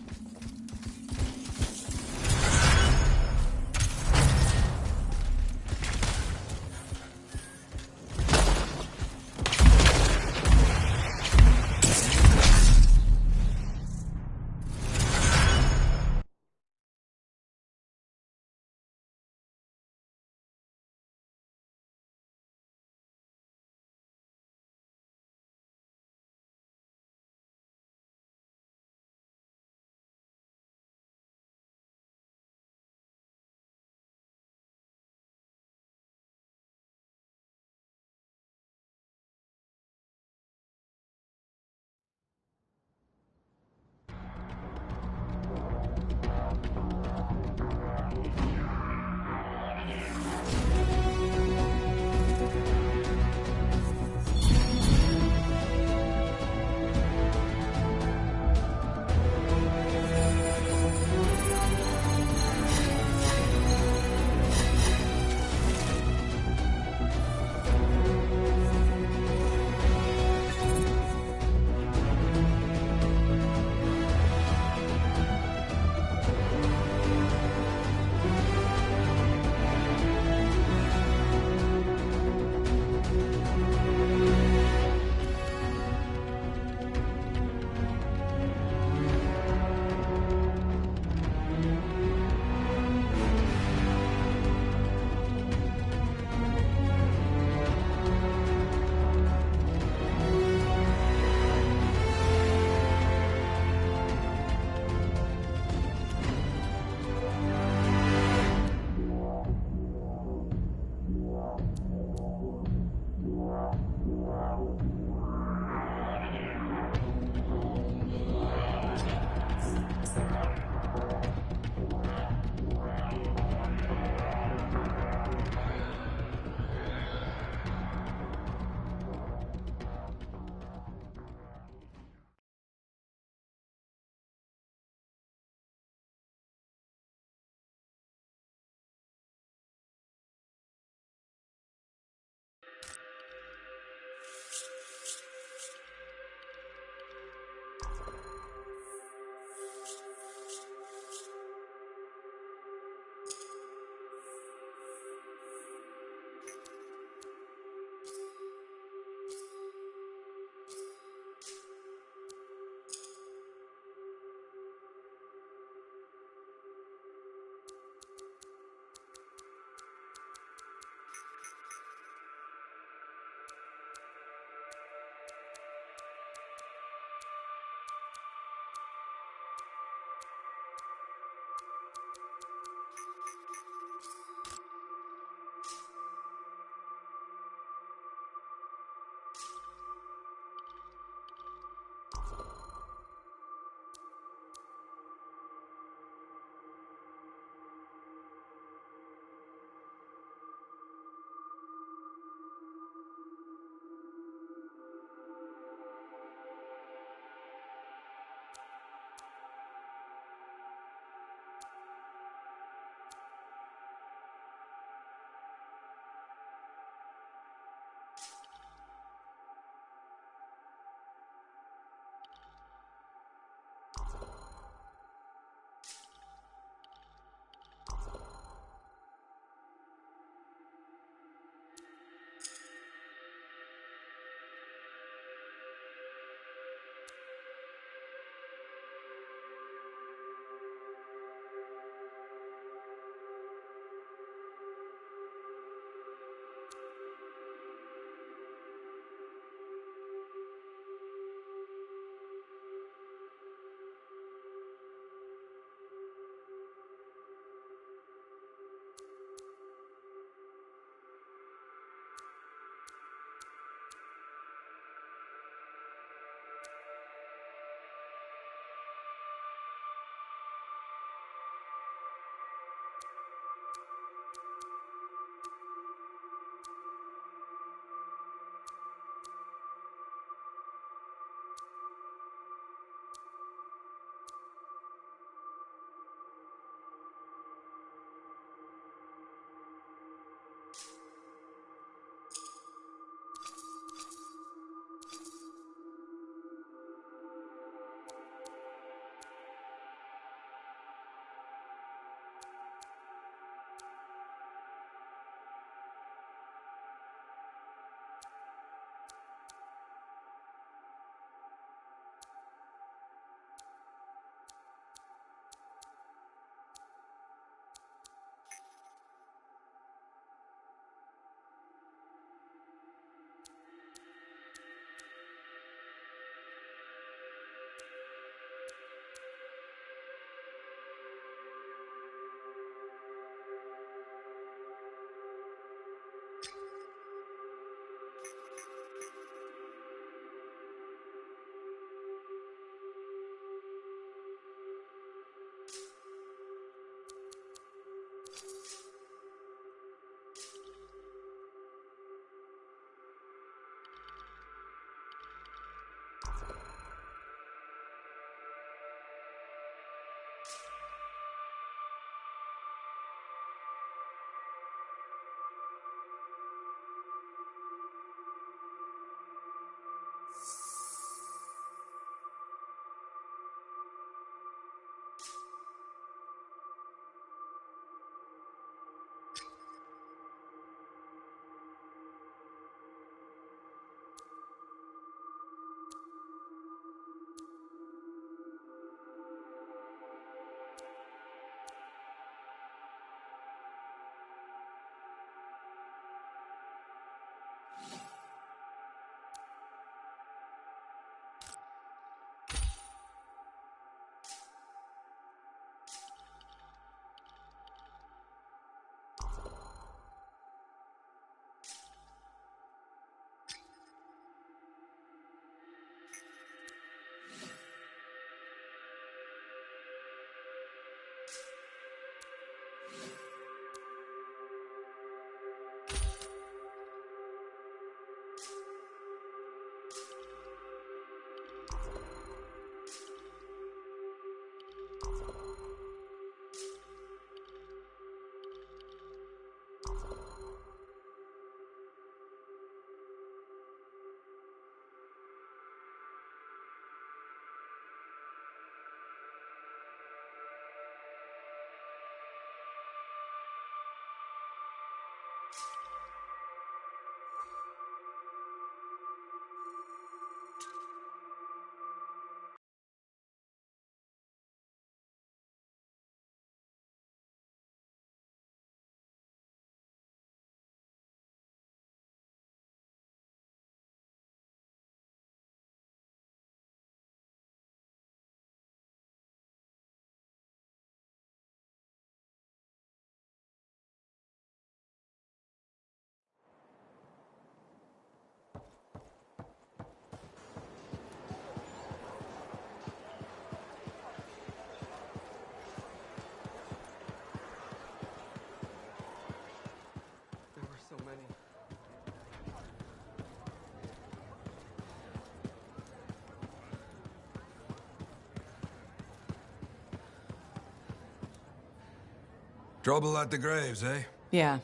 Trouble at the graves, eh? Yeah.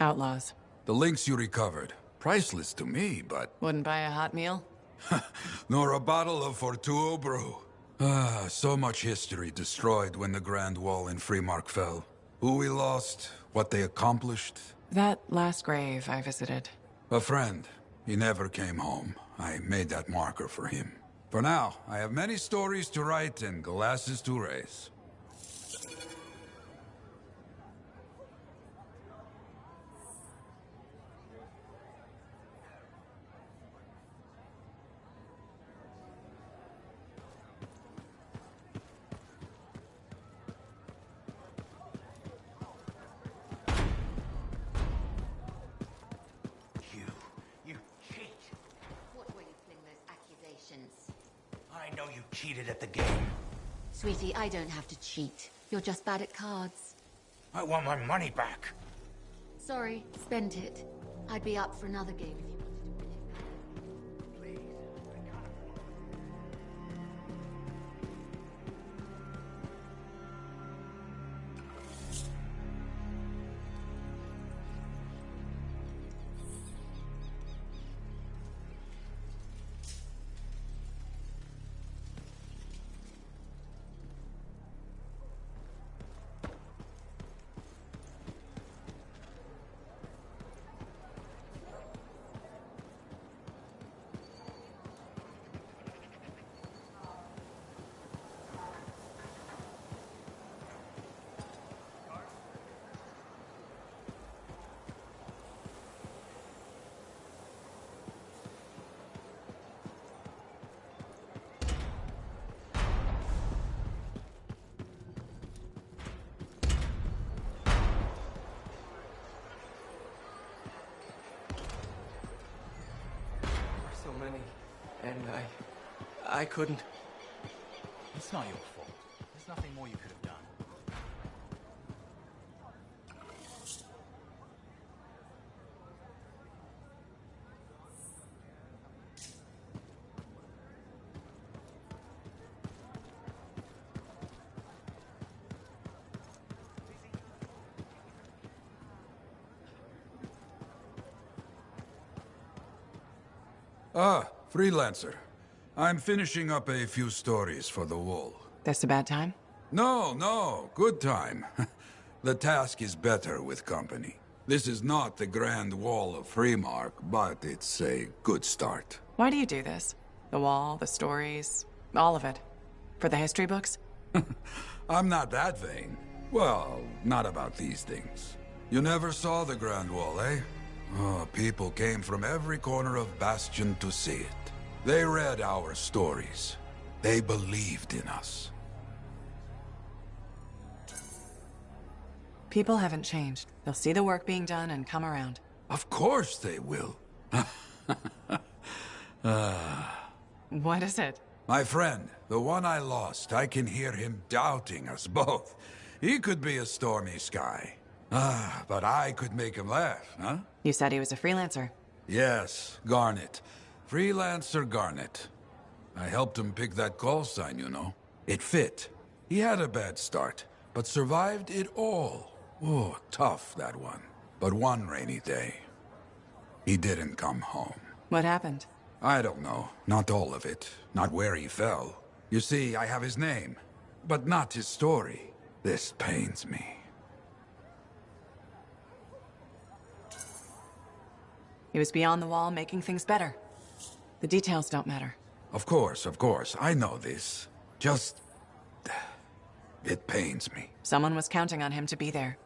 Outlaws. The links you recovered. Priceless to me, but... Wouldn't buy a hot meal? Nor a bottle of Fortuo brew. Ah, so much history destroyed when the Grand Wall in Freemark fell. Who we lost, what they accomplished. That last grave I visited. A friend. He never came home. I made that marker for him. For now, I have many stories to write and glasses to raise. You cheat. What were you playing those accusations? I know you cheated at the game. Sweetie, I don't have to cheat. You're just bad at cards. I want my money back. Sorry, spent it. I'd be up for another game if you wanted to win it back. man. I couldn't. It's not your fault. There's nothing more you could have done. Ah, freelancer. I'm finishing up a few stories for the wall. This a bad time? No, good time. The task is better with company. This is not the Grand Wall of Freemark, but it's a good start. Why do you do this? The wall, the stories, all of it. For the history books? I'm not that vain. Well, not about these things. You never saw the Grand Wall, eh? Oh, people came from every corner of Bastion to see it. They read our stories. They believed in us. People haven't changed. They'll see the work being done and come around. Of course they will. What is it? My friend, the one I lost, I can hear him doubting us both. He could be a stormy sky. But I could make him laugh, huh? You said he was a freelancer. Yes, Garnet. Freelancer Garnet. I helped him pick that call sign, you know. It fit. He had a bad start, but survived it all. Oh, tough, that one. But one rainy day, he didn't come home. What happened? I don't know. Not all of it. Not where he fell. You see, I have his name, but not his story. This pains me. He was beyond the wall, making things better. The details don't matter. Of course. I know this. Just... it pains me. Someone was counting on him to be there.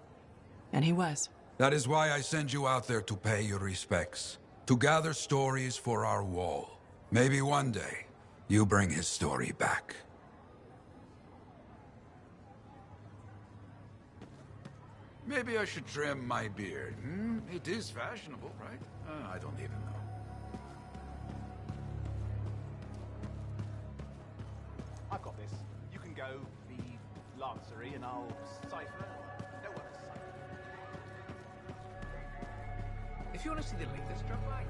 And he was. That is why I send you out there to pay your respects. To gather stories for our wall. Maybe one day, you bring his story back. Maybe I should trim my beard. It is fashionable, right? I don't even know. I've got this. You can go the Lancery and I'll cipher. No one has cipher. If you want to see the latest, drop by.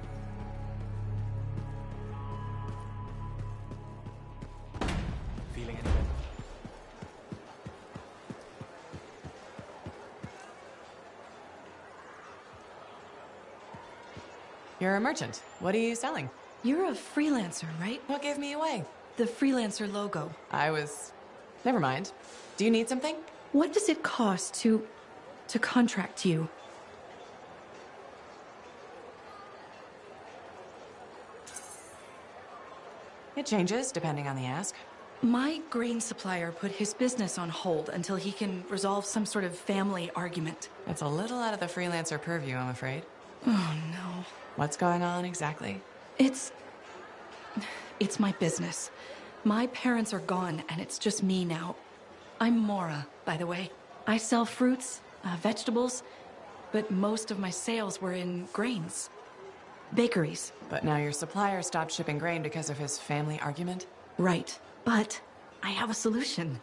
Feeling any better? You're a merchant. What are you selling? You're a freelancer, right? What gave me away? The freelancer logo. Never mind. Do you need something? What does it cost to contract you? It changes, depending on the ask. My grain supplier put his business on hold until he can resolve some sort of family argument. It's a little out of the freelancer purview, I'm afraid. Oh, no. What's going on exactly? It's my business. My parents are gone, and it's just me now. I'm Mora, by the way. I sell fruits, vegetables, but most of my sales were in grains. Bakeries. But now your supplier stopped shipping grain because of his family argument? Right. But I have a solution.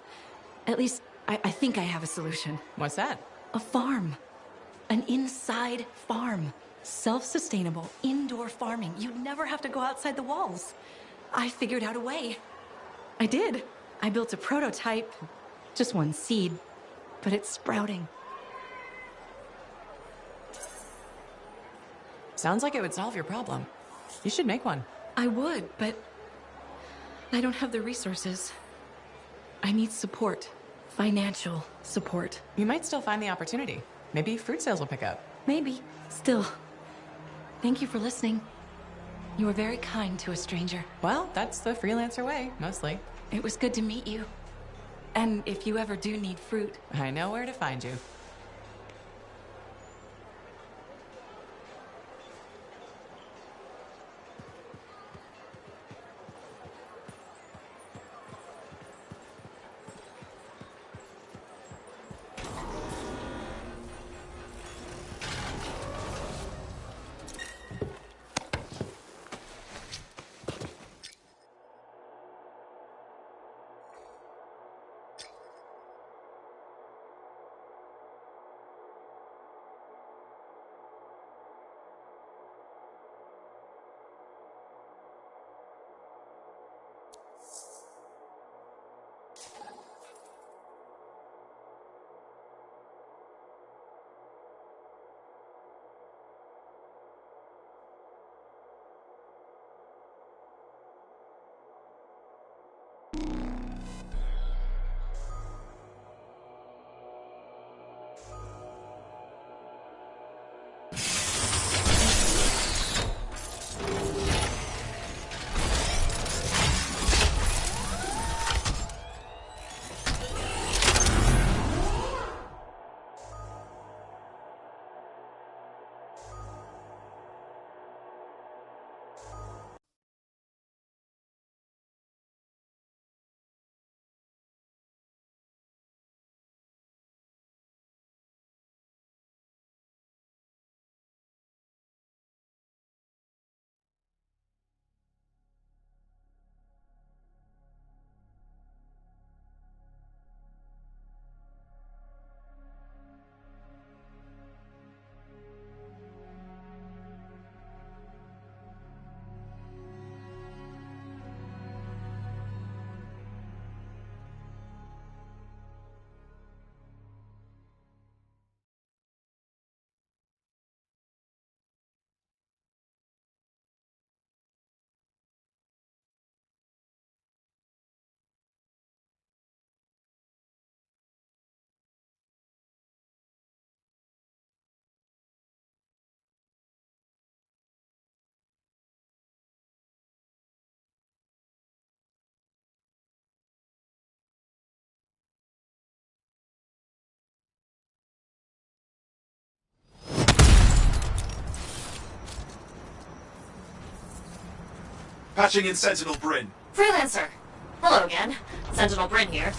At least, I think I have a solution. What's that? A farm. An inside farm. Self-sustainable, indoor farming. You'd never have to go outside the walls. I figured out a way. I did. I built a prototype. Just one seed. But it's sprouting. Sounds like it would solve your problem. You should make one. I would, but I don't have the resources. I need support. Financial support. You might still find the opportunity. Maybe fruit sales will pick up. Maybe. Still. Thank you for listening. You were very kind to a stranger. Well, that's the freelancer way, mostly. It was good to meet you. And if you ever do need fruit... I know where to find you. Patching in Sentinel Bryn. Freelancer! Hello again. Sentinel Bryn here.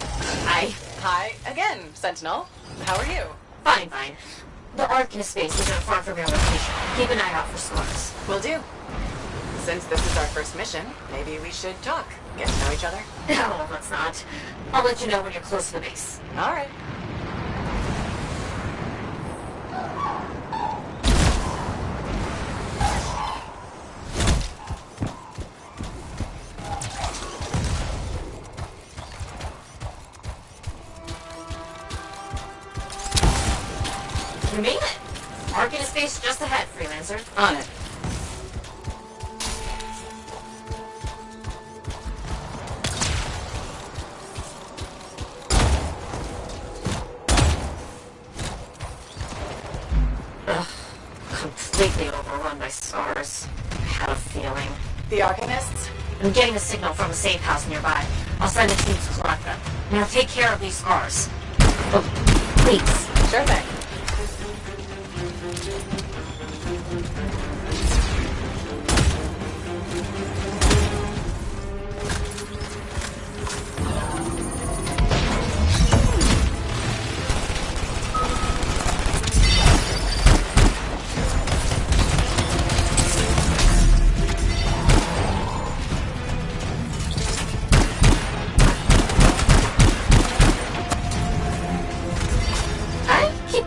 Hi. Hi again, Sentinel. How are you? Fine, fine. The Arcanist base isn't far from your location. Keep an eye out for scars. Will do. Since this is our first mission, maybe we should talk. Get to know each other. No, let's not. I'll let you know when you're close to the base. All right. You made it! Arcanist base just ahead, Freelancer. On it. Ugh. Completely overrun by scars. I had a feeling. The Arcanists? I'm getting a signal from a safe house nearby. I'll send a team to collect them. Now take care of these scars. Oh, please. Sure thing.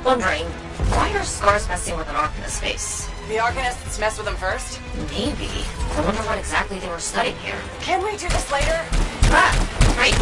Wondering, why are scars messing with an Arcanist base? The Arcanists messed with them first? Maybe. I wonder what exactly they were studying here. Can we do this later? Ah, right.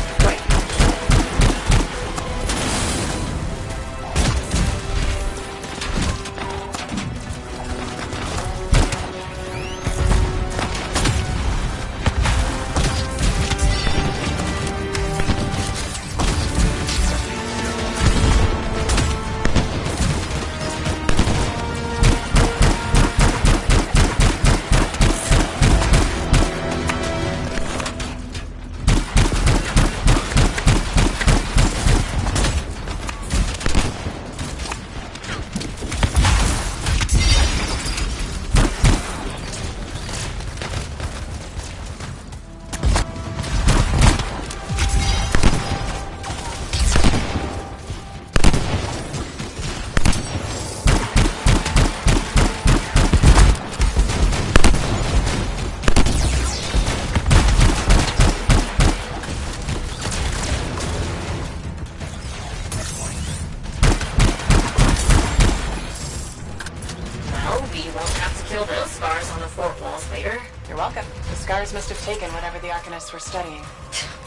You're welcome. The scars must have taken whatever the Arcanists were studying.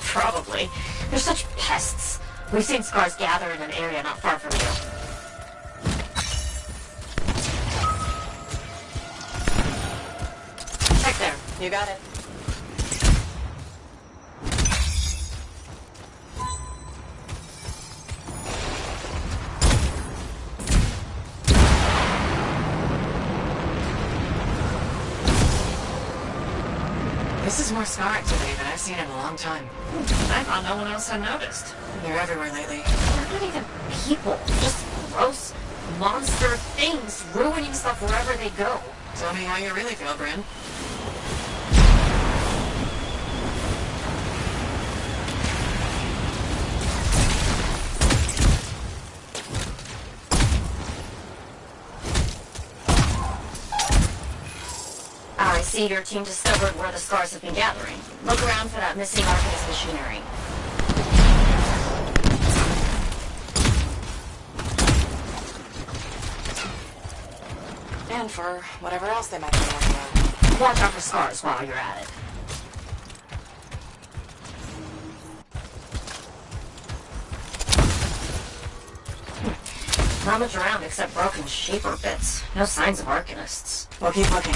Probably. They're such pests. We've seen scars gather in an area not far from you. Check there. You got it. This is more scar activity than I've seen in a long time. I thought no one else had noticed. They're everywhere lately. They're not even people. Just gross monster things ruining stuff wherever they go. Tell me how you really feel, Bryn. I see your team discovered where the scars have been gathering. Look around for that missing Arcanist machinery. And for whatever else they might be working on. Watch out for scars while you're at it. Not much around except broken shaper bits. No signs of Arcanists. We'll keep looking.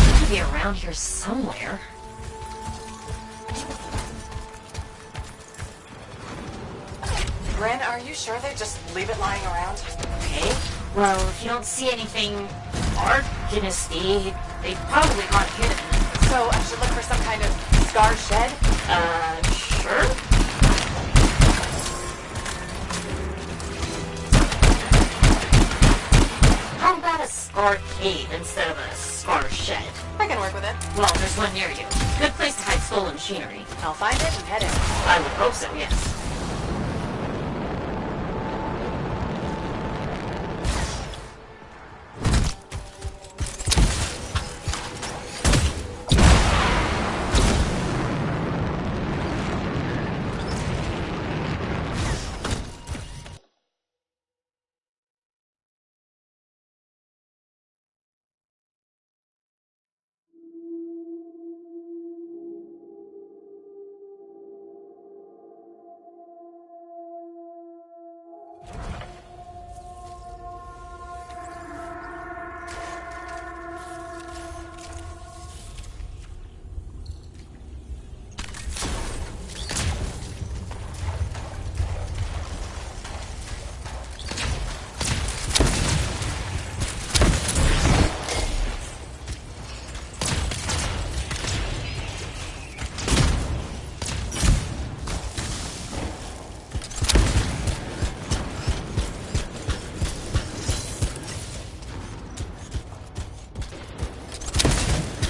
Seem to be around here somewhere. Bryn, are you sure they just leave it lying around? Okay. Well, if you don't see anything Arcanisty, they probably got hidden. So I should look for some kind of scar shed? Sure. arcade instead of a scar shed. I can work with it. Well, there's one near you. Good place to hide stolen machinery. I'll find it and head in. I would hope so, yes.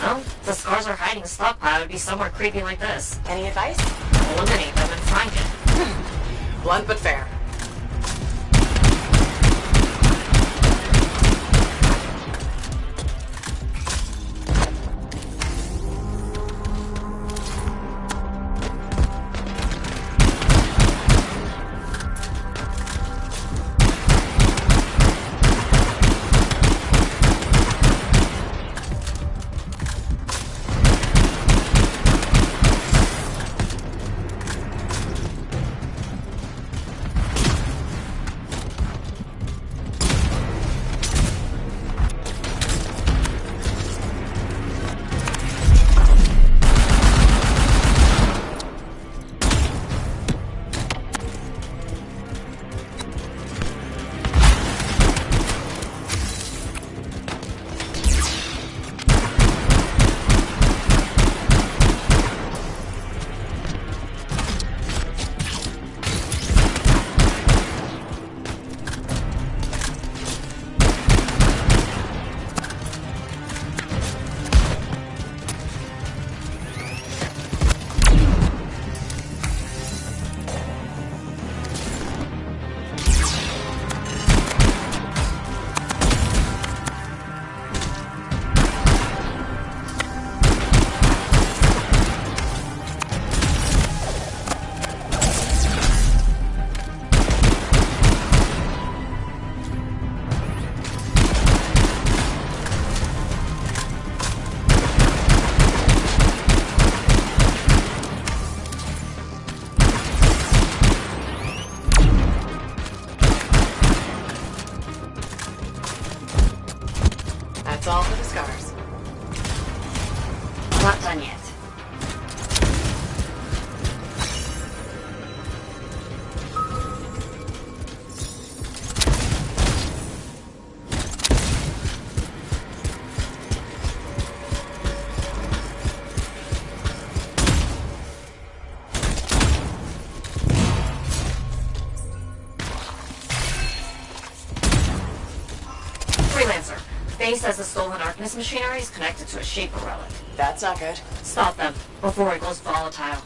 Well, the scars are hiding a stockpile would be somewhere creepy like this. Any advice? Eliminate them and find it. Blunt but fair. That's all for the scars. Not done yet. Freelancer. Faye says the stolen Arcanist machinery is connected to a Shaper relic. That's not good. Stop them before it goes volatile.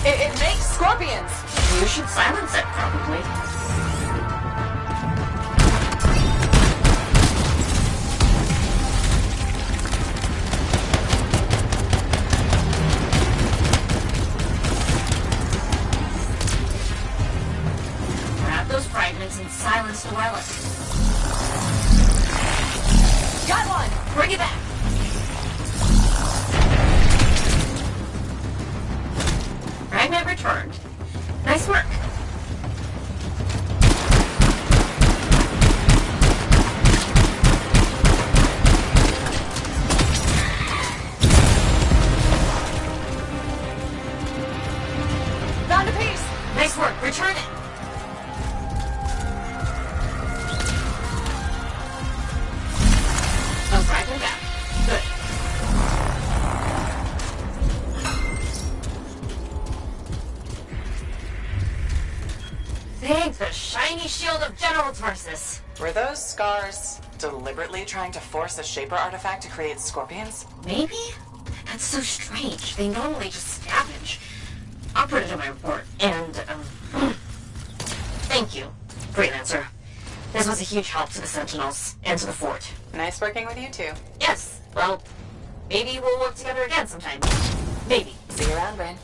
It makes scorpions! You should silence it, probably. tiny shield of General Tarsus. Were those scars deliberately trying to force a Shaper artifact to create scorpions? Maybe? That's so strange. They normally just scavenge. I'll put it in my report. And, thank you, Freelancer. This was a huge help to the Sentinels and to the fort. Nice working with you two. Yes, well, maybe we'll work together again sometime. Maybe. See you around, Brain.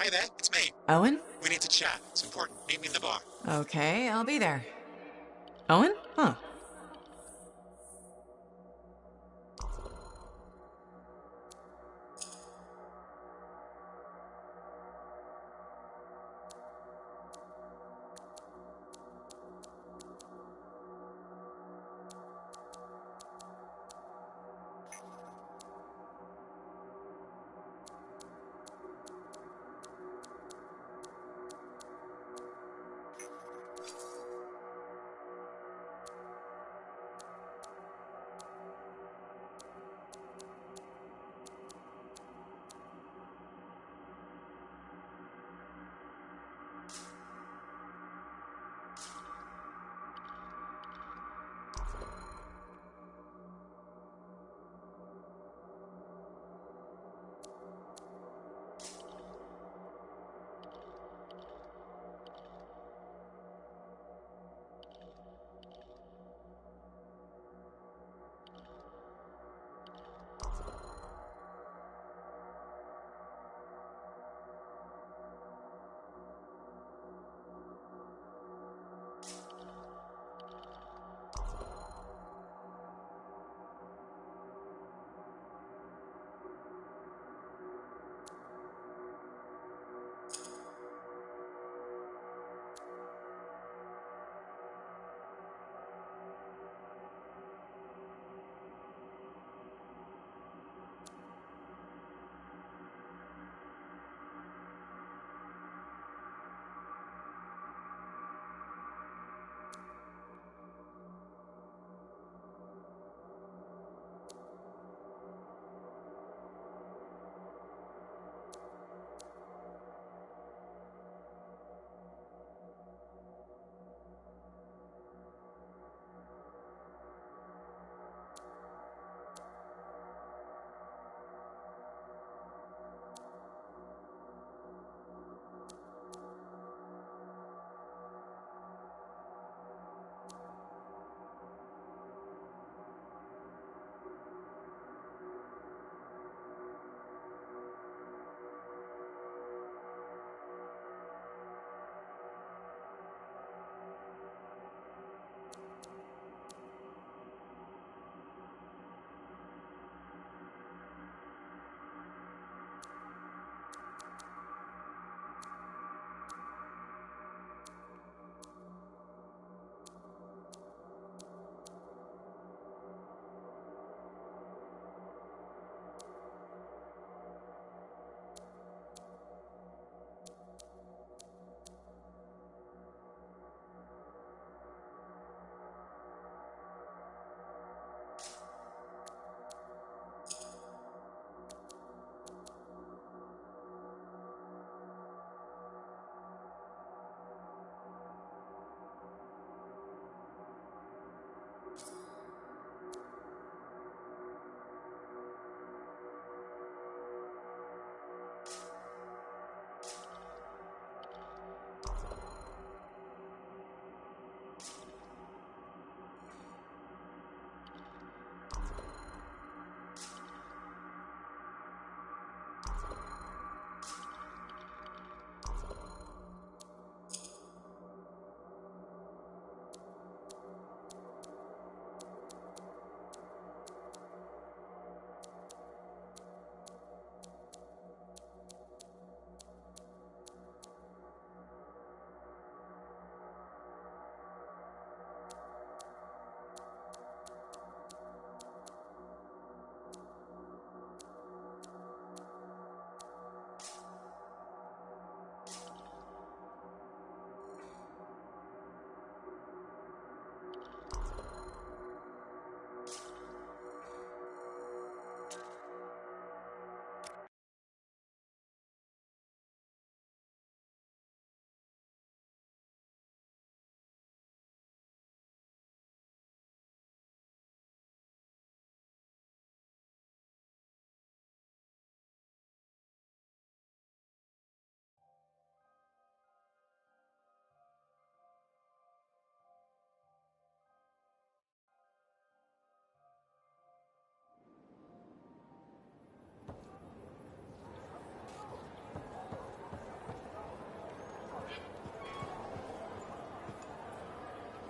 Hey there, it's me. Owen? We need to chat. It's important. Meet me in the bar. Okay, I'll be there. Owen? Huh.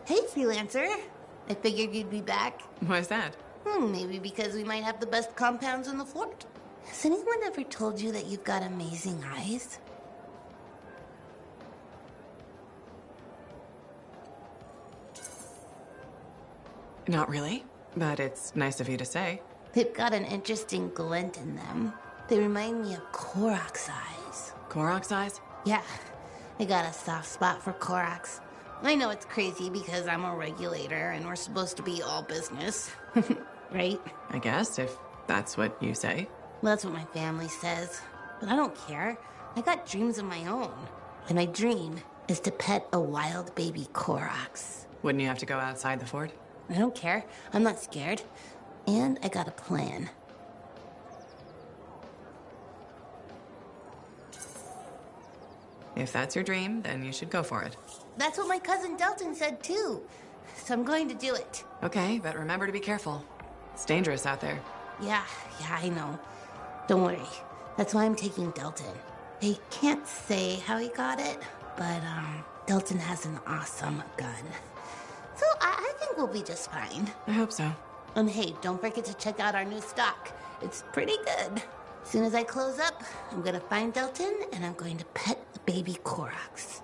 Hey, freelancer. I figured you'd be back. Why's that? Maybe because we might have the best compounds in the fort. Has anyone ever told you that you've got amazing eyes? Not really, but it's nice of you to say. They've got an interesting glint in them. They remind me of Korok's eyes. Korok's eyes? Yeah, I got a soft spot for Korok's. I know it's crazy because I'm a regulator and we're supposed to be all business. Right? I guess, if that's what you say. Well, that's what my family says. But I don't care. I got dreams of my own. And my dream is to pet a wild baby Korok's. Wouldn't you have to go outside the fort? I don't care. I'm not scared. And I got a plan. If that's your dream, then you should go for it. That's what my cousin Delton said too. So I'm going to do it. Okay, but remember to be careful. It's dangerous out there. Yeah, I know. Don't worry. That's why I'm taking Delton. I can't say how he got it, but Delton has an awesome gun. So I think we'll be just fine. I hope so. And hey, don't forget to check out our new stock. It's pretty good. As soon as I close up, I'm gonna find Delton and I'm going to pet the baby Korok's.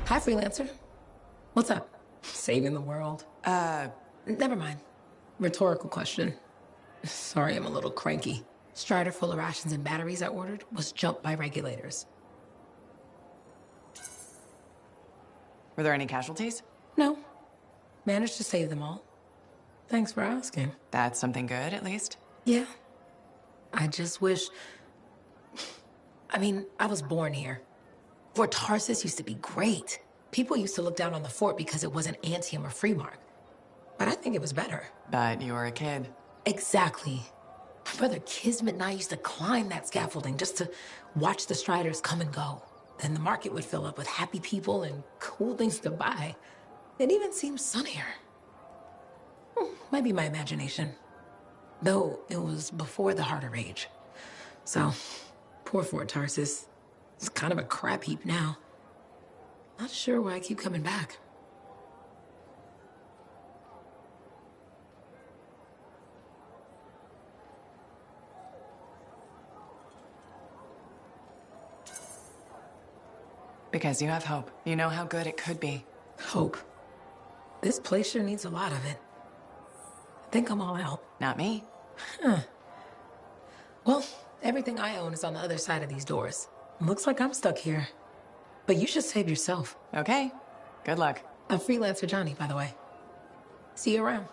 Hi, freelancer. What's up? Saving the world? Never mind. Rhetorical question. Sorry, I'm a little cranky. Strider full of rations and batteries I ordered was jumped by regulators. Were there any casualties? No. Managed to save them all. Thanks for asking. That's something good, at least. Yeah. I just wish... I mean, I was born here. Fort Tarsis used to be great. People used to look down on the fort because it wasn't Antium or Freemark. But I think it was better. But you were a kid. Exactly. My brother Kismet and I used to climb that scaffolding just to watch the Striders come and go. Then the market would fill up with happy people and cool things to buy. It even seemed sunnier. Might be my imagination. Though it was before the Harder Age. So, poor Fort Tarsis. It's kind of a crap heap now. Not sure why I keep coming back. Because you have hope. You know how good it could be. Hope. This place sure needs a lot of it. I think I'm all out. Not me. Huh. Well, Everything I own is on the other side of these doors. Looks like I'm stuck here. But you should save yourself. Okay. Good luck. I'm Freelancer Johnny, by the way. See you around.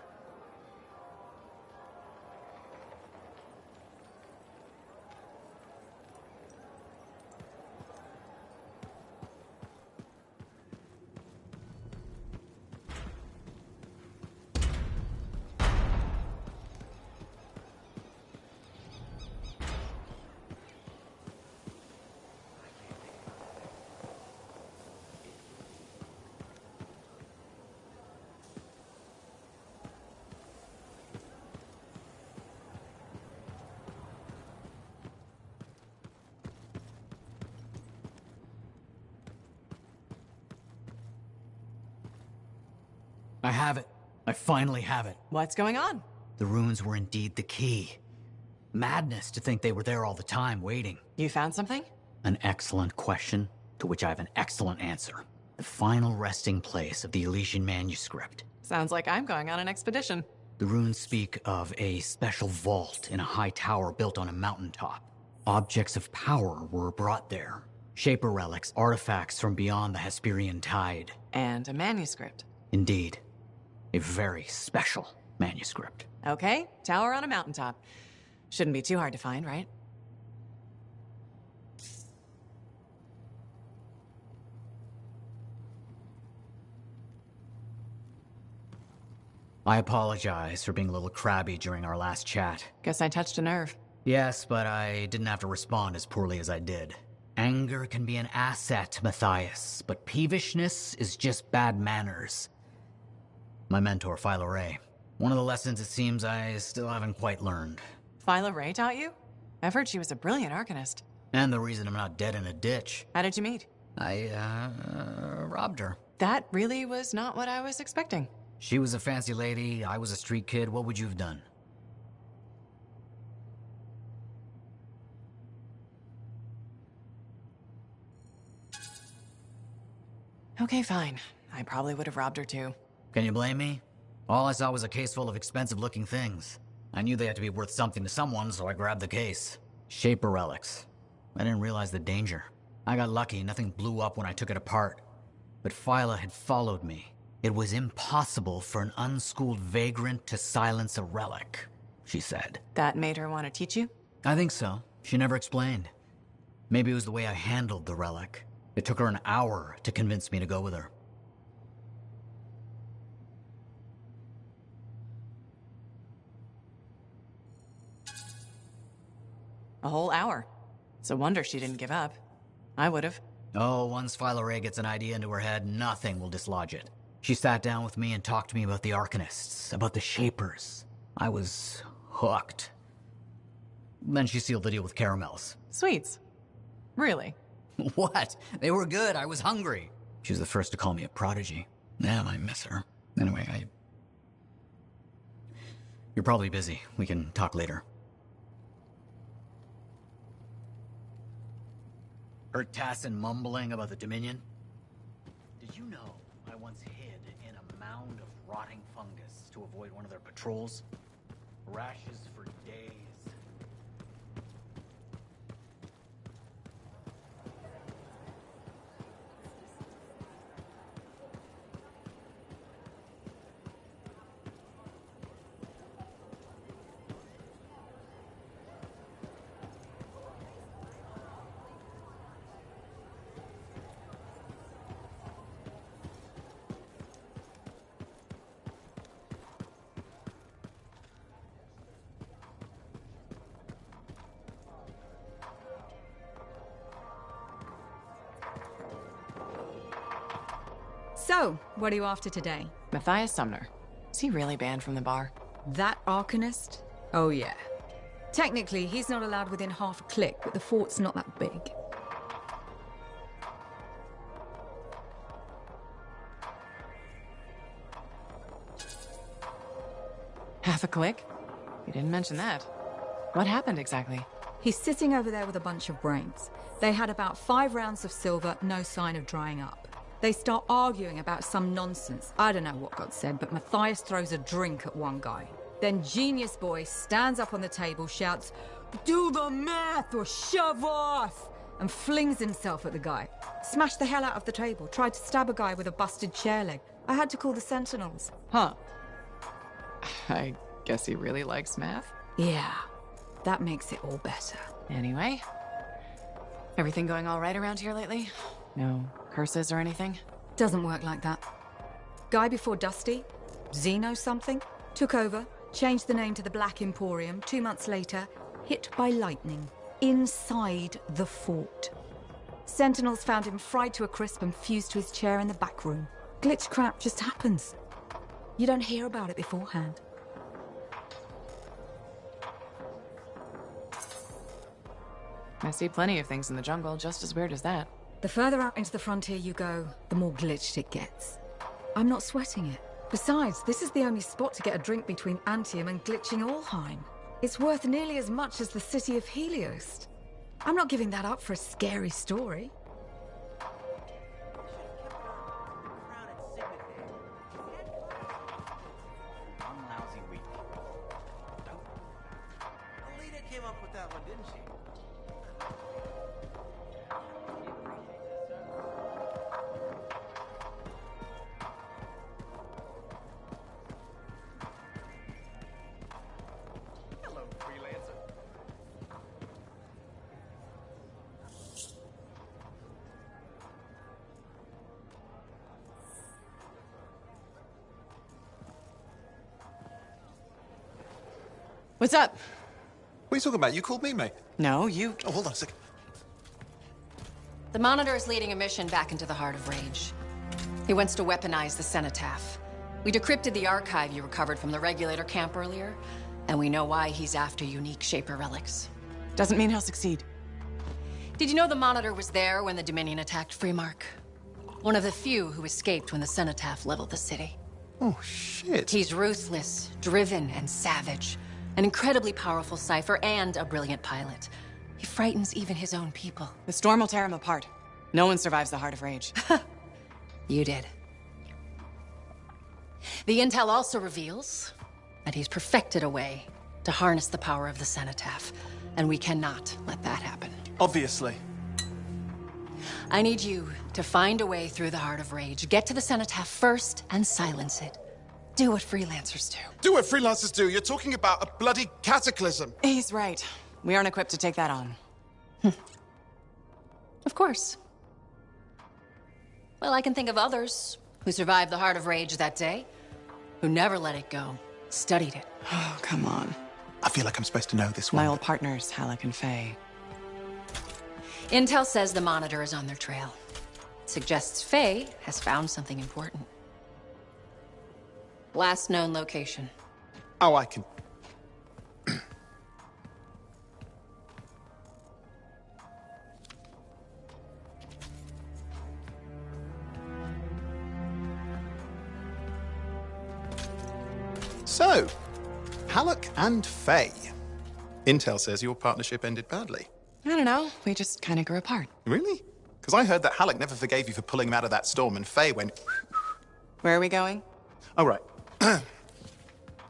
I have it. I finally have it. What's going on? The runes were indeed the key. Madness to think they were there all the time, waiting. You found something? An excellent question, to which I have an excellent answer. The final resting place of the Elysian manuscript. Sounds like I'm going on an expedition. The runes speak of a special vault in a high tower built on a mountaintop. Objects of power were brought there. Shaper relics, artifacts from beyond the Hesperian tide. And a manuscript. Indeed. A very special manuscript. Okay, tower on a mountaintop. Shouldn't be too hard to find, right? I apologize for being a little crabby during our last chat. Guess I touched a nerve. Yes, but I didn't have to respond as poorly as I did. Anger can be an asset, Matthias, but peevishness is just bad manners. My mentor, Phyla Ray. One of the lessons it seems I still haven't quite learned. Phyla Ray taught you? I've heard she was a brilliant arcanist. And the reason I'm not dead in a ditch. How did you meet? I, robbed her. That really was not what I was expecting. She was a fancy lady, I was a street kid. What would you have done? Okay, fine. I probably would have robbed her too. Can you blame me? All I saw was a case full of expensive-looking things. I knew they had to be worth something to someone, so I grabbed the case. Shaper relics. I didn't realize the danger. I got lucky, nothing blew up when I took it apart. But Phyla had followed me. It was impossible for an unschooled vagrant to silence a relic, she said. That made her want to teach you? I think so. She never explained. Maybe it was the way I handled the relic. It took her an hour to convince me to go with her. A whole hour. It's a wonder she didn't give up. I would have. Oh, once Phyla Ray gets an idea into her head, nothing will dislodge it. She sat down with me and talked to me about the Arcanists, about the Shapers. I was hooked. Then she sealed the deal with caramels. Sweets? Really? What? They were good. I was hungry. She was the first to call me a prodigy. Damn, I miss her. Anyway, You're probably busy. We can talk later. Heard Tassin mumbling about the Dominion? Did you know I once hid in a mound of rotting fungus to avoid one of their patrols? Rashes for days. So, what are you after today? Matthias Sumner. Is he really banned from the bar? That Arcanist? Oh yeah. Technically, he's not allowed within half a click, but the fort's not that big. Half a click? You didn't mention that. What happened exactly? He's sitting over there with a bunch of brains. They had about 5 rounds of silver, no sign of drying up. They start arguing about some nonsense. I don't know what got said, but Matthias throws a drink at one guy. Then Genius Boy stands up on the table, shouts, Do the math or shove off! And flings himself at the guy. Smashed the hell out of the table. Tried to stab a guy with a busted chair leg. I had to call the Sentinels. Huh. I guess he really likes math. Yeah, that makes it all better. Anyway, everything going all right around here lately? No curses or anything? Doesn't work like that. Guy before Dusty, Zeno something, took over, changed the name to the Black Emporium. 2 months later, hit by lightning. Inside the fort. Sentinels found him fried to a crisp and fused to his chair in the back room. Glitch crap just happens. You don't hear about it beforehand. I see plenty of things in the jungle just as weird as that. The further out into the frontier you go, the more glitched it gets. I'm not sweating it. Besides, this is the only spot to get a drink between Antium and glitching Allheim. It's worth nearly as much as the city of Helios. I'm not giving that up for a scary story. One lousy week. Alita came up with that one, didn't she? Hello, freelancer. What's up? What are you talking about? You called me, mate. No, you... Oh, hold on a second. The Monitor is leading a mission back into the Heart of Rage. He wants to weaponize the Cenotaph. We decrypted the archive you recovered from the Regulator camp earlier, and we know why he's after unique Shaper relics. Doesn't mean he'll succeed. Did you know the Monitor was there when the Dominion attacked Freemark? One of the few who escaped when the Cenotaph leveled the city. Oh, shit. He's ruthless, driven, and savage. An incredibly powerful cipher and a brilliant pilot. He frightens even his own people. The storm will tear him apart. No one survives the Heart of Rage. You did. The intel also reveals that he's perfected a way to harness the power of the Cenotaph, and we cannot let that happen. Obviously. I need you to find a way through the Heart of Rage, get to the Cenotaph first, and silence it. Do what freelancers do. Do what freelancers do? You're talking about a bloody cataclysm. He's right. We aren't equipped to take that on. Of course. Well, I can think of others who survived the Heart of Rage that day, who never let it go, studied it. Oh, come on. I feel like I'm supposed to know this one. My old partners, Halleck and Faye. Intel says the Monitor is on their trail. Suggests Faye has found something important. Last known location. Oh, I can... So, Halleck and Faye. Intel says your partnership ended badly. I don't know. We just kind of grew apart. Really? Because I heard that Halleck never forgave you for pulling him out of that storm, and Faye went... Where are we going? Oh, right.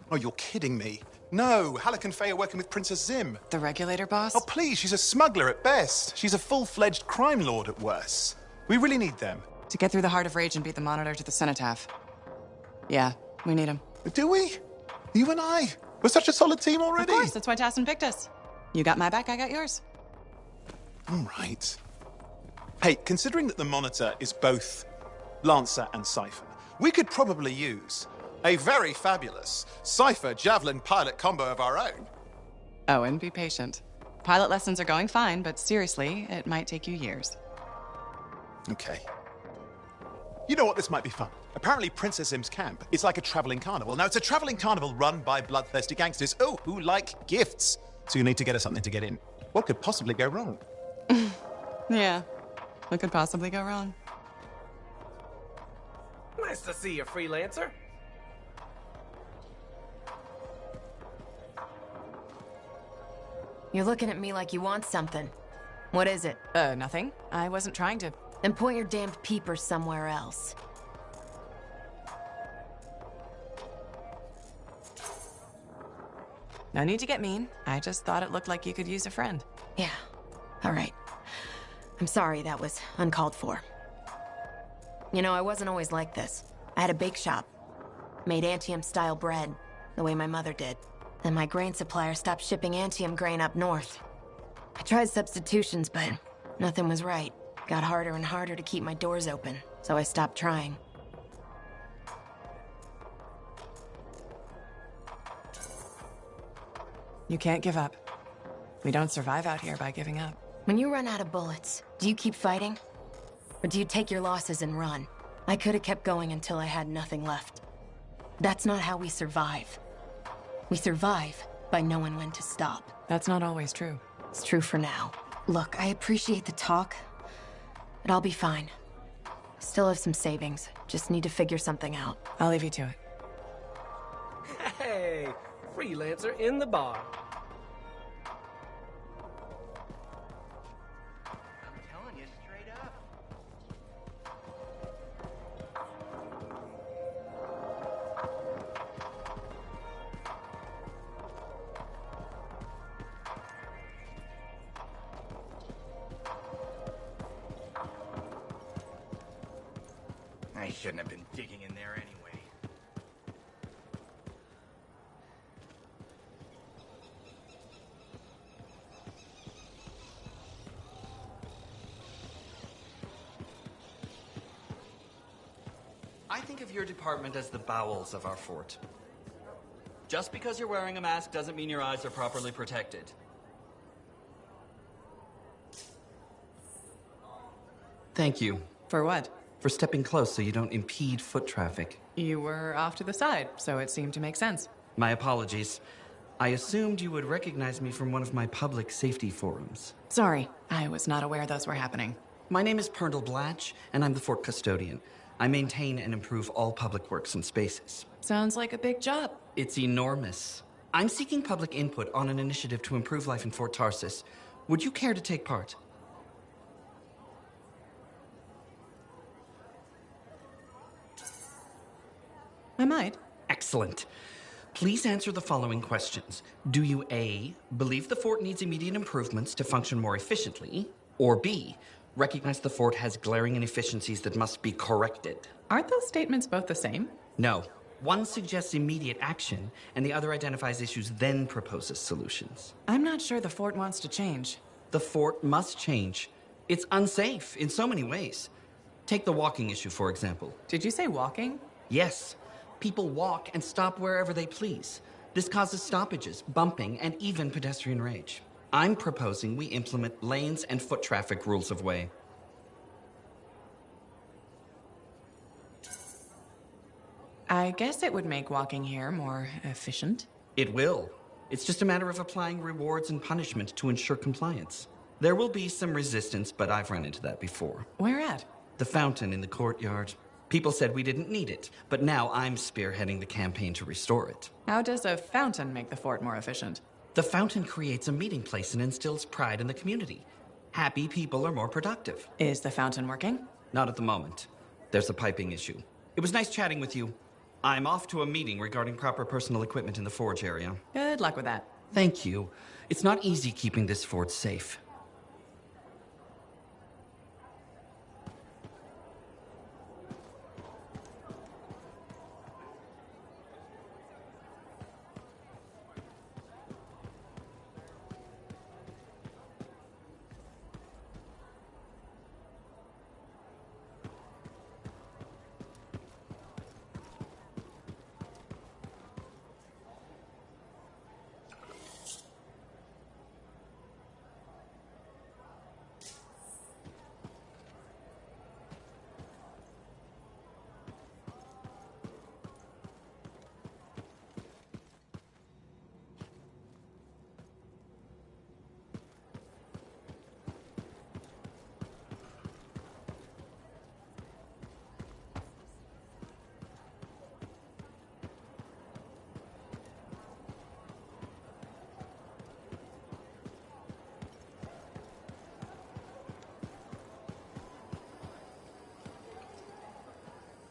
Oh, you're kidding me. No, Halleck and Faye are working with Princess Zim. The Regulator boss? Oh, please, she's a smuggler at best. She's a full-fledged crime lord at worst. We really need them. To get through the Heart of Rage and beat the Monitor to the Cenotaph. Yeah, we need him. Do we? You and I? We're such a solid team already. Of course, that's why Tassin picked us. You got my back, I got yours. All right. Hey, considering that the Monitor is both Lancer and Cypher, we could probably use a very fabulous Cypher Javelin pilot combo of our own. Oh, and be patient. Pilot lessons are going fine, but seriously, it might take you years. Okay. You know what? This might be fun. Apparently, Princess Zim's camp is like a traveling carnival. Now, it's a traveling carnival run by bloodthirsty gangsters, who like gifts. So you need to get us something to get in. What could possibly go wrong? Yeah, what could possibly go wrong? Nice to see you, freelancer. You're looking at me like you want something. What is it? Nothing. I wasn't trying to. Then point your damned peepers somewhere else. No need to get mean. I just thought it looked like you could use a friend. Yeah. All right. I'm sorry that was uncalled for. You know, I wasn't always like this. I had a bake shop. Made Antium-style bread, the way my mother did. Then my grain supplier stopped shipping Antium grain up north. I tried substitutions, but nothing was right. Got harder and harder to keep my doors open, so I stopped trying. You can't give up. We don't survive out here by giving up. When you run out of bullets, do you keep fighting? Or do you take your losses and run? I could have kept going until I had nothing left. That's not how we survive. We survive by knowing when to stop. That's not always true. It's true for now. Look, I appreciate the talk, but I'll be fine. Still have some savings. Just need to figure something out. I'll leave you to it. Hey, freelancer in the bar. I'm telling you straight up. I shouldn't have been digging in there anyway. I think of your department as the bowels of our fort. Just because you're wearing a mask doesn't mean your eyes are properly protected. Thank you. For what? For stepping close so you don't impede foot traffic. You were off to the side, so it seemed to make sense. My apologies. I assumed you would recognize me from one of my public safety forums. Sorry, I was not aware those were happening. My name is Pernell Blatch, and I'm the fort custodian. I maintain and improve all public works and spaces. Sounds like a big job. It's enormous. I'm seeking public input on an initiative to improve life in Fort Tarsis. Would you care to take part? I might. Excellent. Please answer the following questions. Do you A, believe the fort needs immediate improvements to function more efficiently? Or B, recognize the fort has glaring inefficiencies that must be corrected? Aren't those statements both the same? No. One suggests immediate action, and the other identifies issues, then proposes solutions. I'm not sure the fort wants to change. The fort must change. It's unsafe in so many ways. Take the walking issue, for example. Did you say walking? Yes. People walk and stop wherever they please. This causes stoppages, bumping, and even pedestrian rage. I'm proposing we implement lanes and foot traffic rules of way. I guess it would make walking here more efficient. It will. It's just a matter of applying rewards and punishment to ensure compliance. There will be some resistance, but I've run into that before. Where at? The fountain in the courtyard. People said we didn't need it, but now I'm spearheading the campaign to restore it. How does a fountain make the fort more efficient? The fountain creates a meeting place and instills pride in the community. Happy people are more productive. Is the fountain working? Not at the moment. There's a piping issue. It was nice chatting with you. I'm off to a meeting regarding proper personal equipment in the forge area. Good luck with that. Thank you. It's not easy keeping this fort safe.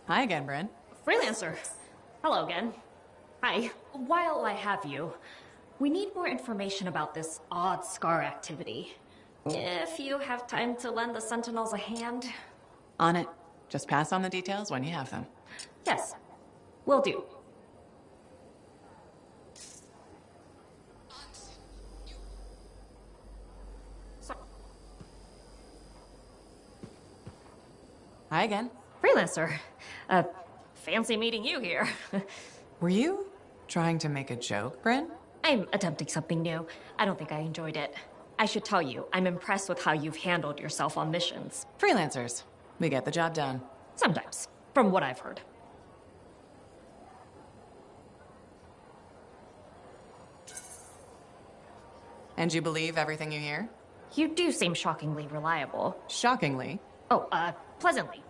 Hi again, Bryn. Freelancer. Hello again. Hi. While I have you, We need more information about this odd Scar activity. If you have time to lend the Sentinels a hand. On it. Just pass on the details when you have them. Yes, will do. Hi again. Freelancer. Fancy meeting you here. Were you trying to make a joke, Bryn? I'm attempting something new. I don't think I enjoyed it. I should tell you, I'm impressed with how you've handled yourself on missions. Freelancers. We get the job done. Sometimes, from what I've heard. And you believe everything you hear? You do seem shockingly reliable. Shockingly? Oh, pleasantly.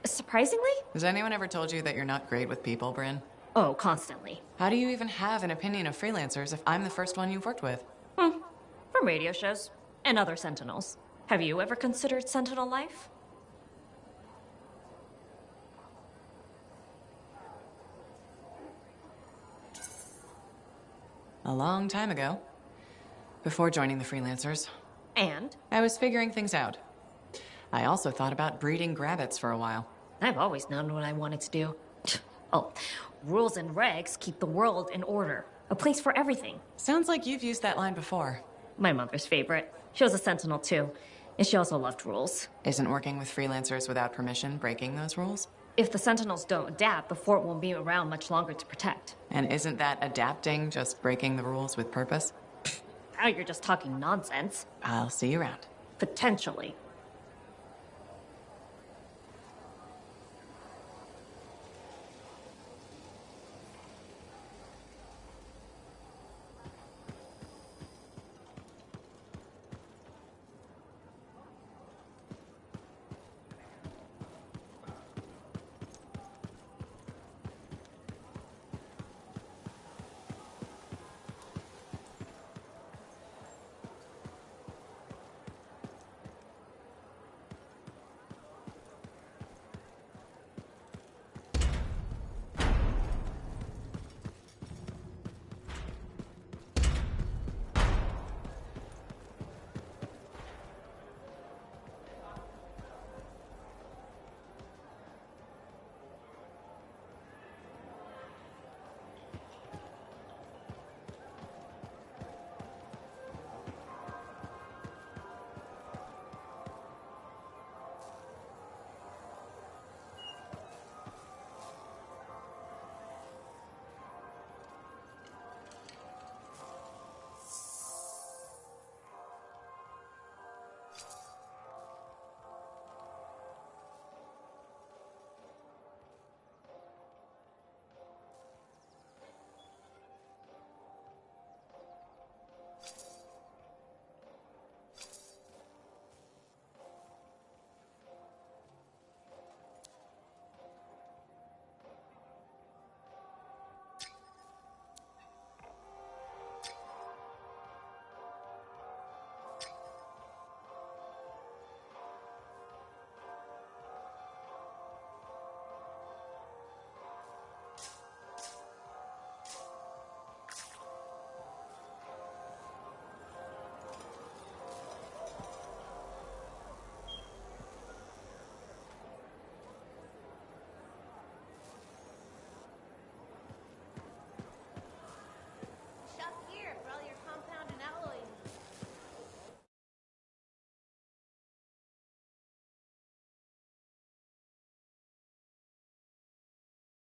Surprisingly? Has anyone ever told you that you're not great with people, Bryn? Oh, constantly. How do you even have an opinion of freelancers if I'm the first one you've worked with? From radio shows and other Sentinels. Have you ever considered Sentinel life? A long time ago. Before joining the freelancers. And? I was figuring things out. I also thought about breeding grabbits for a while. I've always known what I wanted to do. Oh, rules and regs keep the world in order. A place for everything. Sounds like you've used that line before. My mother's favorite. She was a Sentinel too, and she also loved rules. Isn't working with freelancers without permission breaking those rules? If the Sentinels don't adapt, the fort won't be around much longer to protect. And isn't that adapting just breaking the rules with purpose? Now you're just talking nonsense. I'll see you around. Potentially.